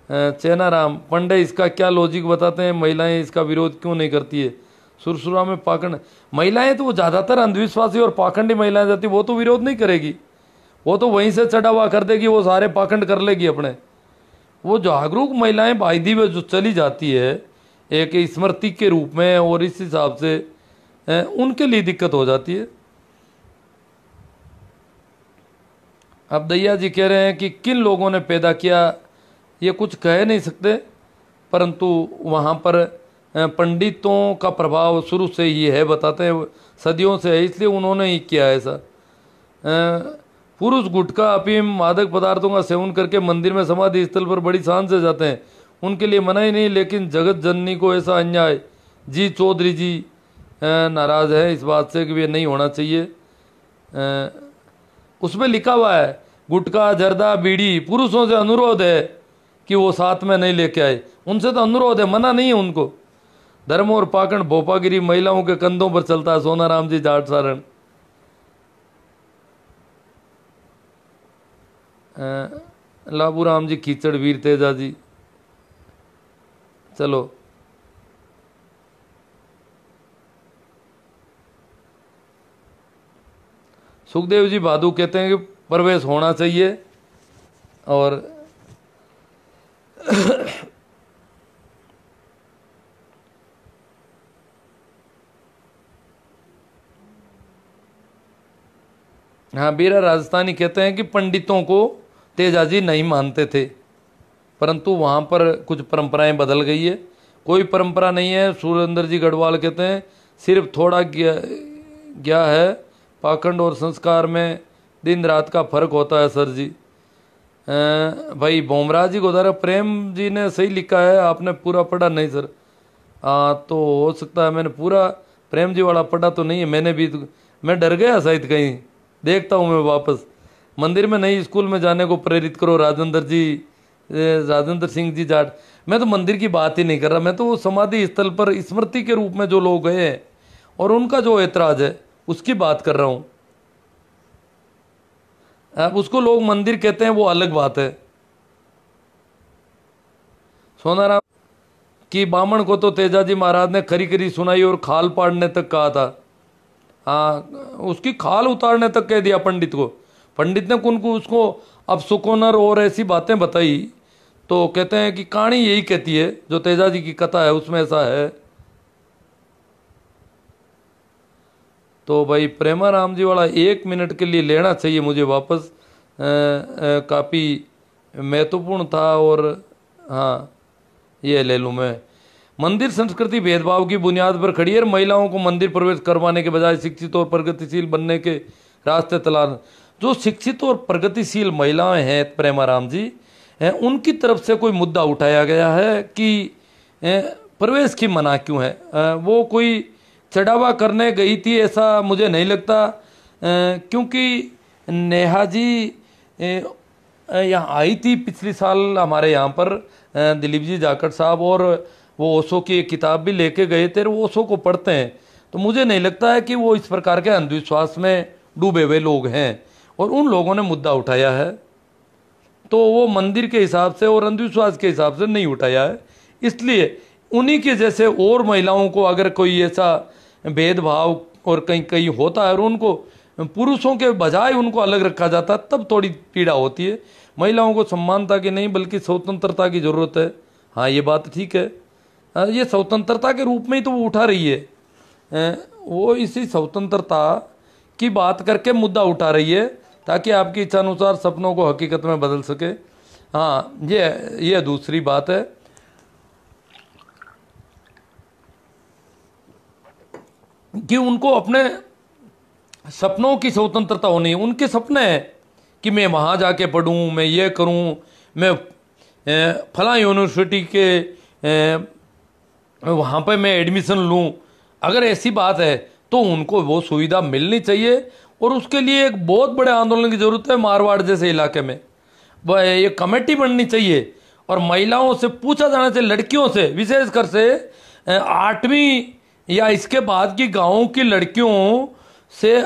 चैनाराम पंडे, इसका क्या लॉजिक बताते हैं, महिलाएं इसका विरोध क्यों नहीं करती है? सुरसुरा में पाखंड महिलाएं तो वो ज़्यादातर अंधविश्वासी और पाखंडी महिलाएं जाती, वो तो विरोध नहीं करेगी, वो तो वहीं से चढ़ावा कर देगी, वो सारे पाखंड कर लेगी अपने। वो जागरूक महिलाएं बायदी में जो चली जाती है एक स्मृति के रूप में, और इस हिसाब से उनके लिए दिक्कत हो जाती है। अब दैया जी कह रहे हैं कि किन लोगों ने पैदा किया, ये कुछ कह नहीं सकते, परंतु वहाँ पर पंडितों का प्रभाव शुरू से ही है, बताते हैं सदियों से है, इसलिए उन्होंने ही किया ऐसा। पुरुष गुटखा, अफीम, मादक पदार्थों का सेवन करके मंदिर में समाधि स्थल पर बड़ी शान से जाते हैं, उनके लिए मना ही नहीं, लेकिन जगत जननी को ऐसा अन्याय। जी चौधरी जी नाराज़ है इस बात से कि ये नहीं होना चाहिए। उस पर लिखा हुआ है गुटखा जर्दा बीड़ी पुरुषों से अनुरोध है कि वो साथ में नहीं लेके आए। उनसे तो अनुरोध है, मना नहीं है उनको। धर्म और पाखंड भोपागिरी महिलाओं के कंधों पर चलता है। सोनाराम जी जाट सारण। लाबूराम जी कीचड़ वीर तेजा जी। चलो सुखदेव जी भादू कहते हैं कि प्रवेश होना चाहिए। और हाँ, बीरा राजस्थानी कहते हैं कि पंडितों को तेजाजी नहीं मानते थे, परंतु वहाँ पर कुछ परंपराएं बदल गई है। कोई परंपरा नहीं है। सुरेंद्र जी गढ़वाल कहते हैं सिर्फ थोड़ा गया है पाखंड और संस्कार में दिन रात का फर्क होता है सर जी। भाई बोमराज जी गोदारा प्रेम जी ने सही लिखा है, आपने पूरा पढ़ा नहीं सर? तो हो सकता है मैंने पूरा प्रेम जी वाला पढ़ा तो नहीं है। मैं डर गया शायद, कहीं देखता हूँ मैं वापस। मंदिर में नहीं स्कूल में जाने को प्रेरित करो राजेंद्र सिंह जी जाट। मैं तो मंदिर की बात ही नहीं कर रहा, मैं तो वो समाधि स्थल पर स्मृति के रूप में जो लोग गए हैं और उनका जो ऐतराज है उसकी बात कर रहा हूँ। अब उसको लोग मंदिर कहते हैं, वो अलग बात है। सोनाराम की बामण को तो तेजाजी महाराज ने खरी खरी सुनाई और खाल पाड़ने तक कहा था। हाँ, उसकी खाल उतारने तक कह दिया पंडित को। पंडित ने उनको उसको अब सुकोनर और ऐसी बातें बताई तो कहते हैं कि कहानी यही कहती है, जो तेजाजी की कथा है उसमें ऐसा है। तो भाई प्रेमाराम जी वाला 1 मिनट के लिए लेना चाहिए मुझे वापस, काफ़ी महत्वपूर्ण था। और हाँ, ये ले लूँ मैं। मंदिर संस्कृति भेदभाव की बुनियाद पर खड़ी है। महिलाओं को मंदिर प्रवेश करवाने के बजाय शिक्षित और प्रगतिशील बनने के रास्ते तलाश। जो शिक्षित और प्रगतिशील महिलाएं हैं प्रेमाराम जी हैं, उनकी तरफ से कोई मुद्दा उठाया गया है कि प्रवेश की मना क्यों है? वो कोई चढ़ावा करने गई थी ऐसा मुझे नहीं लगता, क्योंकि नेहा जी यहाँ आई थी पिछले साल हमारे यहाँ पर, दिलीप जी जाखड़ साहब, और वो ओशो की एक किताब भी लेके गए थे, वो ओशो को पढ़ते हैं। तो मुझे नहीं लगता है कि वो इस प्रकार के अंधविश्वास में डूबे हुए लोग हैं, और उन लोगों ने मुद्दा उठाया है तो वो मंदिर के हिसाब से और अंधविश्वास के हिसाब से नहीं उठाया है। इसलिए उन्हीं के जैसे और महिलाओं को अगर कोई ऐसा भेदभाव और कहीं कहीं होता है और उनको पुरुषों के बजाय उनको अलग रखा जाता है, तब थोड़ी पीड़ा होती है। महिलाओं को समानता की नहीं बल्कि स्वतंत्रता की ज़रूरत है। हाँ, ये बात ठीक है। ये स्वतंत्रता के रूप में ही तो वो उठा रही है। वो इसी स्वतंत्रता की बात करके मुद्दा उठा रही है ताकि आपकी इच्छानुसार सपनों को हकीकत में बदल सके। हाँ, ये दूसरी बात है कि उनको अपने सपनों की स्वतंत्रता होनी है। उनके सपने हैं कि मैं वहाँ जाके पढ़ूँ, मैं ये करूँ, मैं फला यूनिवर्सिटी के वहाँ पे मैं एडमिशन लूँ। अगर ऐसी बात है तो उनको वो सुविधा मिलनी चाहिए, और उसके लिए एक बहुत बड़े आंदोलन की ज़रूरत है। मारवाड़ जैसे इलाके में ये कमेटी बननी चाहिए और महिलाओं से पूछा जाना चाहिए, लड़कियों से विशेषकर से 8वीं या इसके बाद की गाँवों की लड़कियों से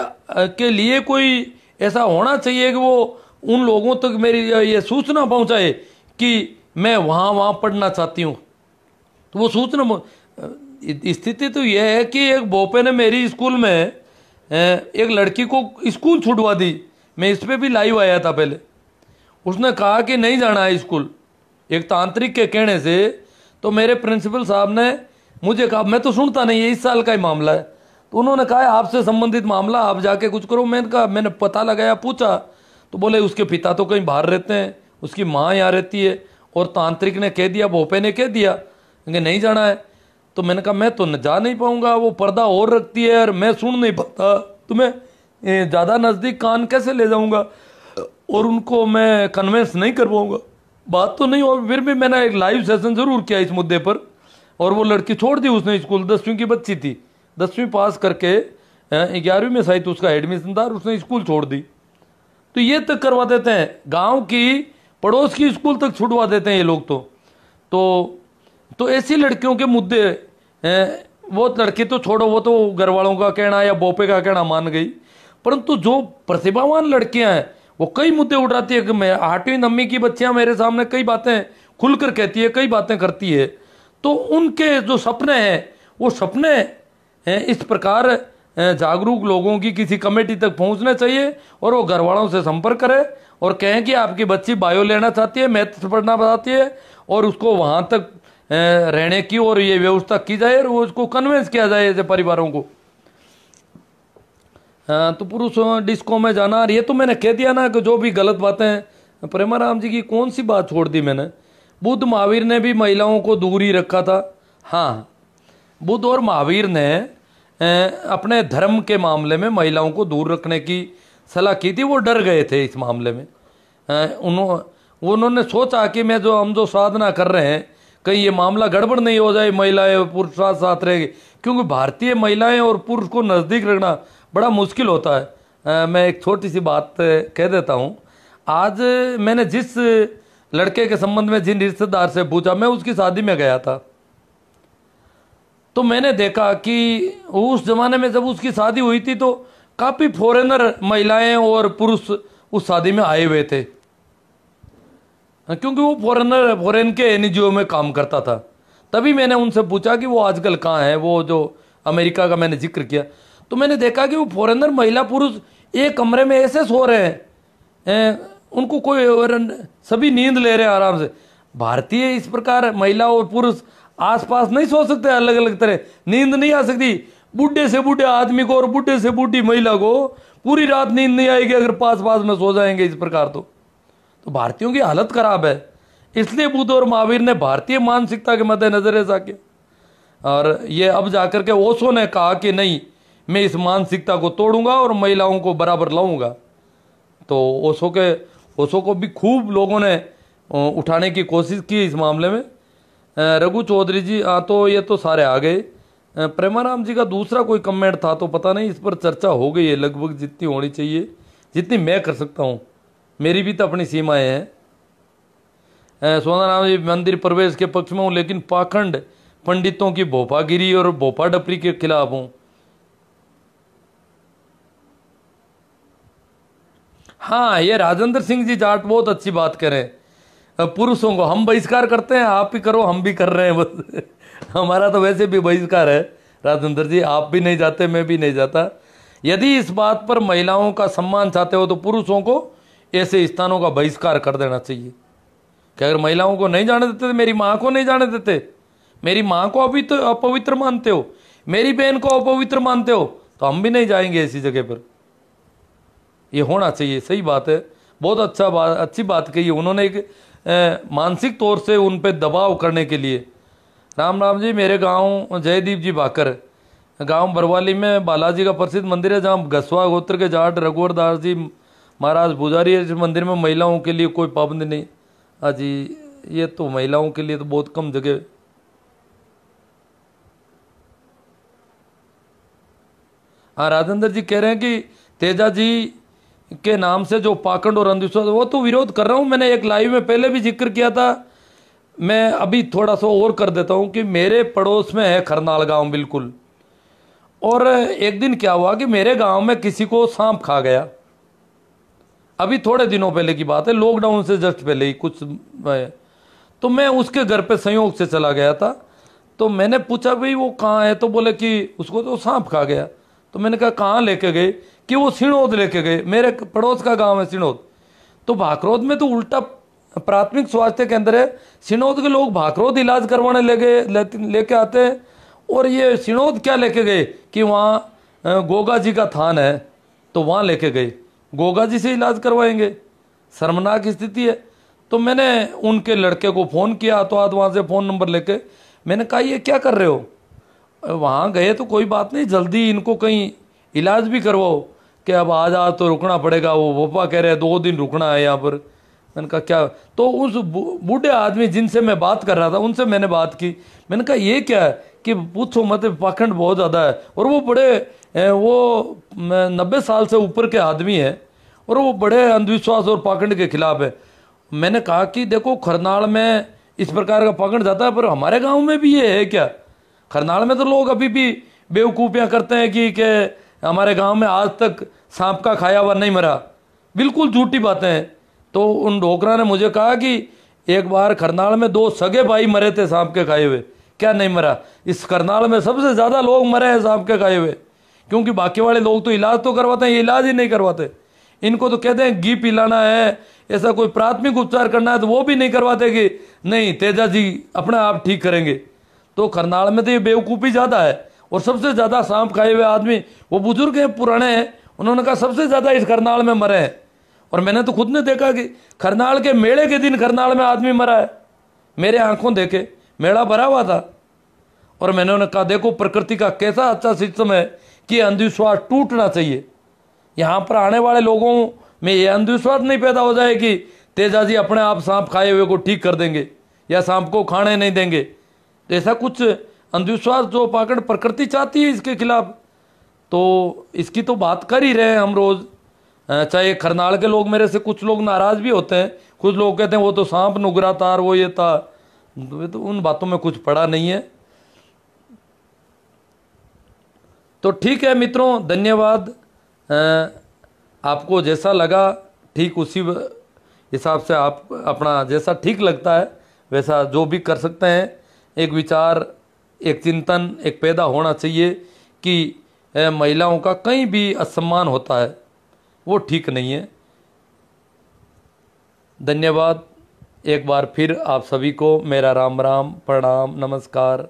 के लिए कोई ऐसा होना चाहिए कि वो उन लोगों तक मेरी ये सूचना पहुंचाए कि मैं वहाँ पढ़ना चाहती हूँ। तो वो सूचना, स्थिति तो यह है कि एक बोपे ने मेरी स्कूल में एक लड़की को स्कूल छुड़वा दी। मैं इस पर भी लाइव आया था पहले। उसने कहा कि नहीं जाना है स्कूल, एक तांत्रिक के कहने से। तो मेरे प्रिंसिपल साहब ने मुझे कहा, मैं तो सुनता नहीं, ये इस साल का ही मामला है। तो उन्होंने कहा आपसे संबंधित मामला, आप जाके कुछ करो। मैंने कहा, मैंने पता लगाया, पूछा, तो बोले उसके पिता तो कहीं बाहर रहते हैं, उसकी माँ यहाँ रहती है, और तांत्रिक ने कह दिया, भोपे ने कह दिया कि नहीं जाना है। तो मैंने कहा मैं तो जा नहीं पाऊंगा, वो पर्दा और रखती है और मैं सुन नहीं पाता, तो मैं ज़्यादा नज़दीक कान कैसे ले जाऊंगा और उनको मैं कन्विंस नहीं कर पाऊंगा। बात तो नहीं। और फिर भी मैंने एक लाइव सेशन जरूर किया इस मुद्दे पर, और वो लड़की छोड़ दी उसने स्कूल। 10वीं की बच्ची थी, 10वीं पास करके 11वीं में शायद उसका एडमिशन था, उसने स्कूल छोड़ दी। तो ये तक करवा देते हैं, गांव की पड़ोस की स्कूल तक छुड़वा देते हैं ये लोग। तो ऐसी लड़कियों के मुद्दे, वो लड़की तो छोड़ो, वो तो घर वालों का कहना या बोपे का कहना मान गई, परंतु जो प्रतिभावान लड़कियां हैं वो कई मुद्दे उठाती है कि मैं 8वीं 9वीं की बच्चियां मेरे सामने कई बातें खुलकर कहती है, कई बातें करती है। तो उनके जो सपने हैं वो सपने इस प्रकार जागरूक लोगों की किसी कमेटी तक पहुंचने चाहिए, और वो घर वालों से संपर्क करें और कहें कि आपकी बच्ची बायो लेना चाहती है, मैथ पढ़ना चाहती है, और उसको वहां तक रहने की और ये व्यवस्था की जाए, और वो उसको कन्विंस किया जाए ऐसे परिवारों को। तो पुरुष डिस्को में जाना, और ये तो मैंने कह दिया ना कि जो भी गलत बातें हैं। प्रेमाराम जी की कौन सी बात छोड़ दी मैंने? बुद्ध महावीर ने भी महिलाओं को दूर ही रखा था। हाँ, बुद्ध और महावीर ने अपने धर्म के मामले में महिलाओं को दूर रखने की सलाह की थी। वो डर गए थे इस मामले में। उन्होंने सोचा कि हम जो साधना कर रहे हैं कहीं ये मामला गड़बड़ नहीं हो जाए, महिलाएं और पुरुष साथ साथ रहेंगे, क्योंकि भारतीय महिलाएं और पुरुष को नज़दीक रखना बड़ा मुश्किल होता है। मैं एक छोटी सी बात कह देता हूँ। आज मैंने जिस लड़के के संबंध में जिन रिश्तेदार से पूछा, मैं उसकी शादी में गया था, तो मैंने देखा कि उस जमाने में जब उसकी शादी हुई थी तो काफ़ी फॉरेनर महिलाएं और पुरुष उस शादी में आए हुए थे, क्योंकि वो फॉरेन के एनजीओ में काम करता था। तभी मैंने उनसे पूछा कि वो आजकल कहाँ है, वो जो अमेरिका का मैंने जिक्र किया, तो मैंने देखा कि वो फॉरेनर महिला पुरुष एक कमरे में ऐसे सो रहे हैं, उनको कोई सभी नींद ले रहे हैं आराम से। भारतीय इस प्रकार महिला और पुरुष आसपास नहीं सो सकते, अलग अलग तरह नींद नहीं आ सकती। बूढ़े से बूढ़े आदमी को और बूढ़े से बूढ़ी महिला को पूरी रात नींद नहीं आएगी अगर पास पास में सो जाएंगे इस प्रकार। तो भारतीयों की हालत खराब है। इसलिए बुद्ध और महावीर ने भारतीय मानसिकता के मद्देनजर ऐसा किया, और ये अब जाकर के ओशो ने कहा कि नहीं, मैं इस मानसिकता को तोड़ूंगा और महिलाओं को बराबर लाऊंगा। तो ओशो को भी खूब लोगों ने उठाने की कोशिश की इस मामले में। रघु चौधरी जी, तो ये तो सारे आ गए। प्रेमाराम जी का दूसरा कोई कमेंट था तो पता नहीं, इस पर चर्चा हो गई है लगभग जितनी होनी चाहिए, जितनी मैं कर सकता हूँ, मेरी भी तो अपनी सीमाएं हैं। सोनाराम जी, मंदिर प्रवेश के पक्ष में हूँ, लेकिन पाखंड पंडितों की भोपागिरी और भोपा डपरी के खिलाफ हूँ। हाँ, ये राजेंद्र सिंह जी जाट बहुत अच्छी बात करें। पुरुषों को हम बहिष्कार करते हैं, आप भी करो, हम भी कर रहे हैं बस हमारा तो वैसे भी बहिष्कार है राजेंद्र जी, आप भी नहीं जाते, मैं भी नहीं जाता। यदि इस बात पर महिलाओं का सम्मान चाहते हो तो पुरुषों को ऐसे स्थानों का बहिष्कार कर देना चाहिए। कि अगर महिलाओं को नहीं जाने देते, मेरी माँ को नहीं जाने देते, मेरी माँ को अभी तो अपवित्र मानते हो, मेरी बहन को अपवित्र मानते हो, तो हम भी नहीं जाएंगे ऐसी जगह पर। ये होना चाहिए, सही बात है, बहुत अच्छी बात कही उन्होंने। एक मानसिक तौर से उन पे दबाव करने के लिए। राम राम जी, मेरे गांव जयदीप जी भाकर, गांव बरवाली में बालाजी का प्रसिद्ध मंदिर है, जहां गसवा गोत्र के जाट रघुवर दास जी महाराज पुजारी है। इस मंदिर में महिलाओं के लिए कोई पाबंदी नहीं। हाँ जी, ये तो महिलाओं के लिए तो बहुत कम जगह। हाँ, राजेंद्र जी कह रहे हैं कि तेजा जी के नाम से जो पाखंड और अंधविश्वास, वो तो विरोध कर रहा हूँ। मैंने एक लाइव में पहले भी जिक्र किया था, मैं अभी थोड़ा सा और कर देता हूँ कि मेरे पड़ोस में है खरनाल गांव बिल्कुल, और एक दिन क्या हुआ कि मेरे गांव में किसी को सांप खा गया। अभी थोड़े दिनों पहले की बात है, लॉकडाउन से जस्ट पहले ही कुछ। तो मैं उसके घर पे संयोग से चला गया था, तो मैंने पूछा भाई वो कहाँ है, तो बोले कि उसको तो सांप खा गया। तो मैंने कहा कहाँ लेके गए, कि वो सिणोद लेके गए, मेरे पड़ोस का गांव है सिणोद। तो भाकरोद में तो उल्टा प्राथमिक स्वास्थ्य केंद्र है, सिणोद के लोग भाकरोद इलाज करवाने लेके आते हैं, और ये सिणोद क्या लेके गए कि वहाँ गोगा जी का थान है, तो वहाँ लेके गए, गोगा जी से इलाज करवाएंगे। शर्मनाक स्थिति है। तो मैंने उनके लड़के को फ़ोन किया, तो आज वहाँ से फ़ोन नंबर लेके मैंने कहा ये क्या कर रहे हो, वहाँ गए तो कोई बात नहीं, जल्दी इनको कहीं इलाज भी करवाओ, कि अब आज तो रुकना पड़ेगा। वो पापा कह रहे हैं 2 दिन रुकना है यहाँ पर। मैंने कहा क्या, तो उस बूढ़े आदमी जिनसे मैं बात कर रहा था उनसे मैंने बात की। मैंने कहा ये क्या है, कि पूछो मत, पाखंड बहुत ज़्यादा है। और वो बड़े वो 90 साल से ऊपर के आदमी है, और वो बड़े अंधविश्वास और पाखंड के खिलाफ है। मैंने कहा कि देखो खरनाल में इस प्रकार का पाखंड जाता है, पर हमारे गांव में भी ये है क्या? खरनाल में तो लोग अभी भी बेवकूफ़ियाँ करते हैं कि हमारे गांव में आज तक सांप का खाया हुआ नहीं मरा। बिल्कुल झूठी बातें हैं। तो उन डोकरा ने मुझे कहा कि एक बार खरनाल में 2 सगे भाई मरे थे सांप के खाए हुए, क्या नहीं मरा? इस करनाल में सबसे ज़्यादा लोग मरे हैं सांप के खाए हुए, क्योंकि बाकी वाले लोग तो इलाज तो करवाते हैं, ये इलाज ही नहीं करवाते। इनको तो कहते हैं घी पिलाना है, ऐसा कोई प्राथमिक उपचार करना है तो वो भी नहीं करवाते कि नहीं तेजा जी अपने आप ठीक करेंगे। तो करनाल में तो ये बेवकूफ़ी ज़्यादा है। और सबसे ज़्यादा सांप खाए हुए आदमी वो बुजुर्ग हैं, पुराने हैं, उन्होंने कहा सबसे ज़्यादा इस करनाल में मरे हैं। और मैंने तो खुद ने देखा कि खरनाल के मेले के दिन खरनाल में आदमी मरा है, मेरे आंखों देखे, मेला भरा हुआ था। और मैंने उन्हें कहा देखो प्रकृति का कैसा अच्छा सिस्टम है कि अंधविश्वास टूटना चाहिए। यहाँ पर आने वाले लोगों में ये अंधविश्वास नहीं पैदा हो जाए कि तेजा जी अपने आप सांप खाए हुए को ठीक कर देंगे या सांप को खाने नहीं देंगे। तो ऐसा कुछ अंधविश्वास जो पाखंड प्रकृति चाहती है इसके खिलाफ, तो इसकी तो बात कर ही रहे हैं हम रोज़। चाहे खरनाल के लोग मेरे से कुछ लोग नाराज़ भी होते हैं, कुछ लोग कहते हैं वो तो सांप नुगरा तार वो ये था, तो उन बातों में कुछ पड़ा नहीं है। तो ठीक है मित्रों, धन्यवाद। आपको जैसा लगा ठीक उसी हिसाब से आप अपना जैसा ठीक लगता है वैसा जो भी कर सकते हैं। एक विचार, एक चिंतन एक पैदा होना चाहिए कि महिलाओं का कहीं भी असम्मान होता है, वो ठीक नहीं है। धन्यवाद। एक बार फिर आप सभी को मेरा राम राम, प्रणाम, नमस्कार।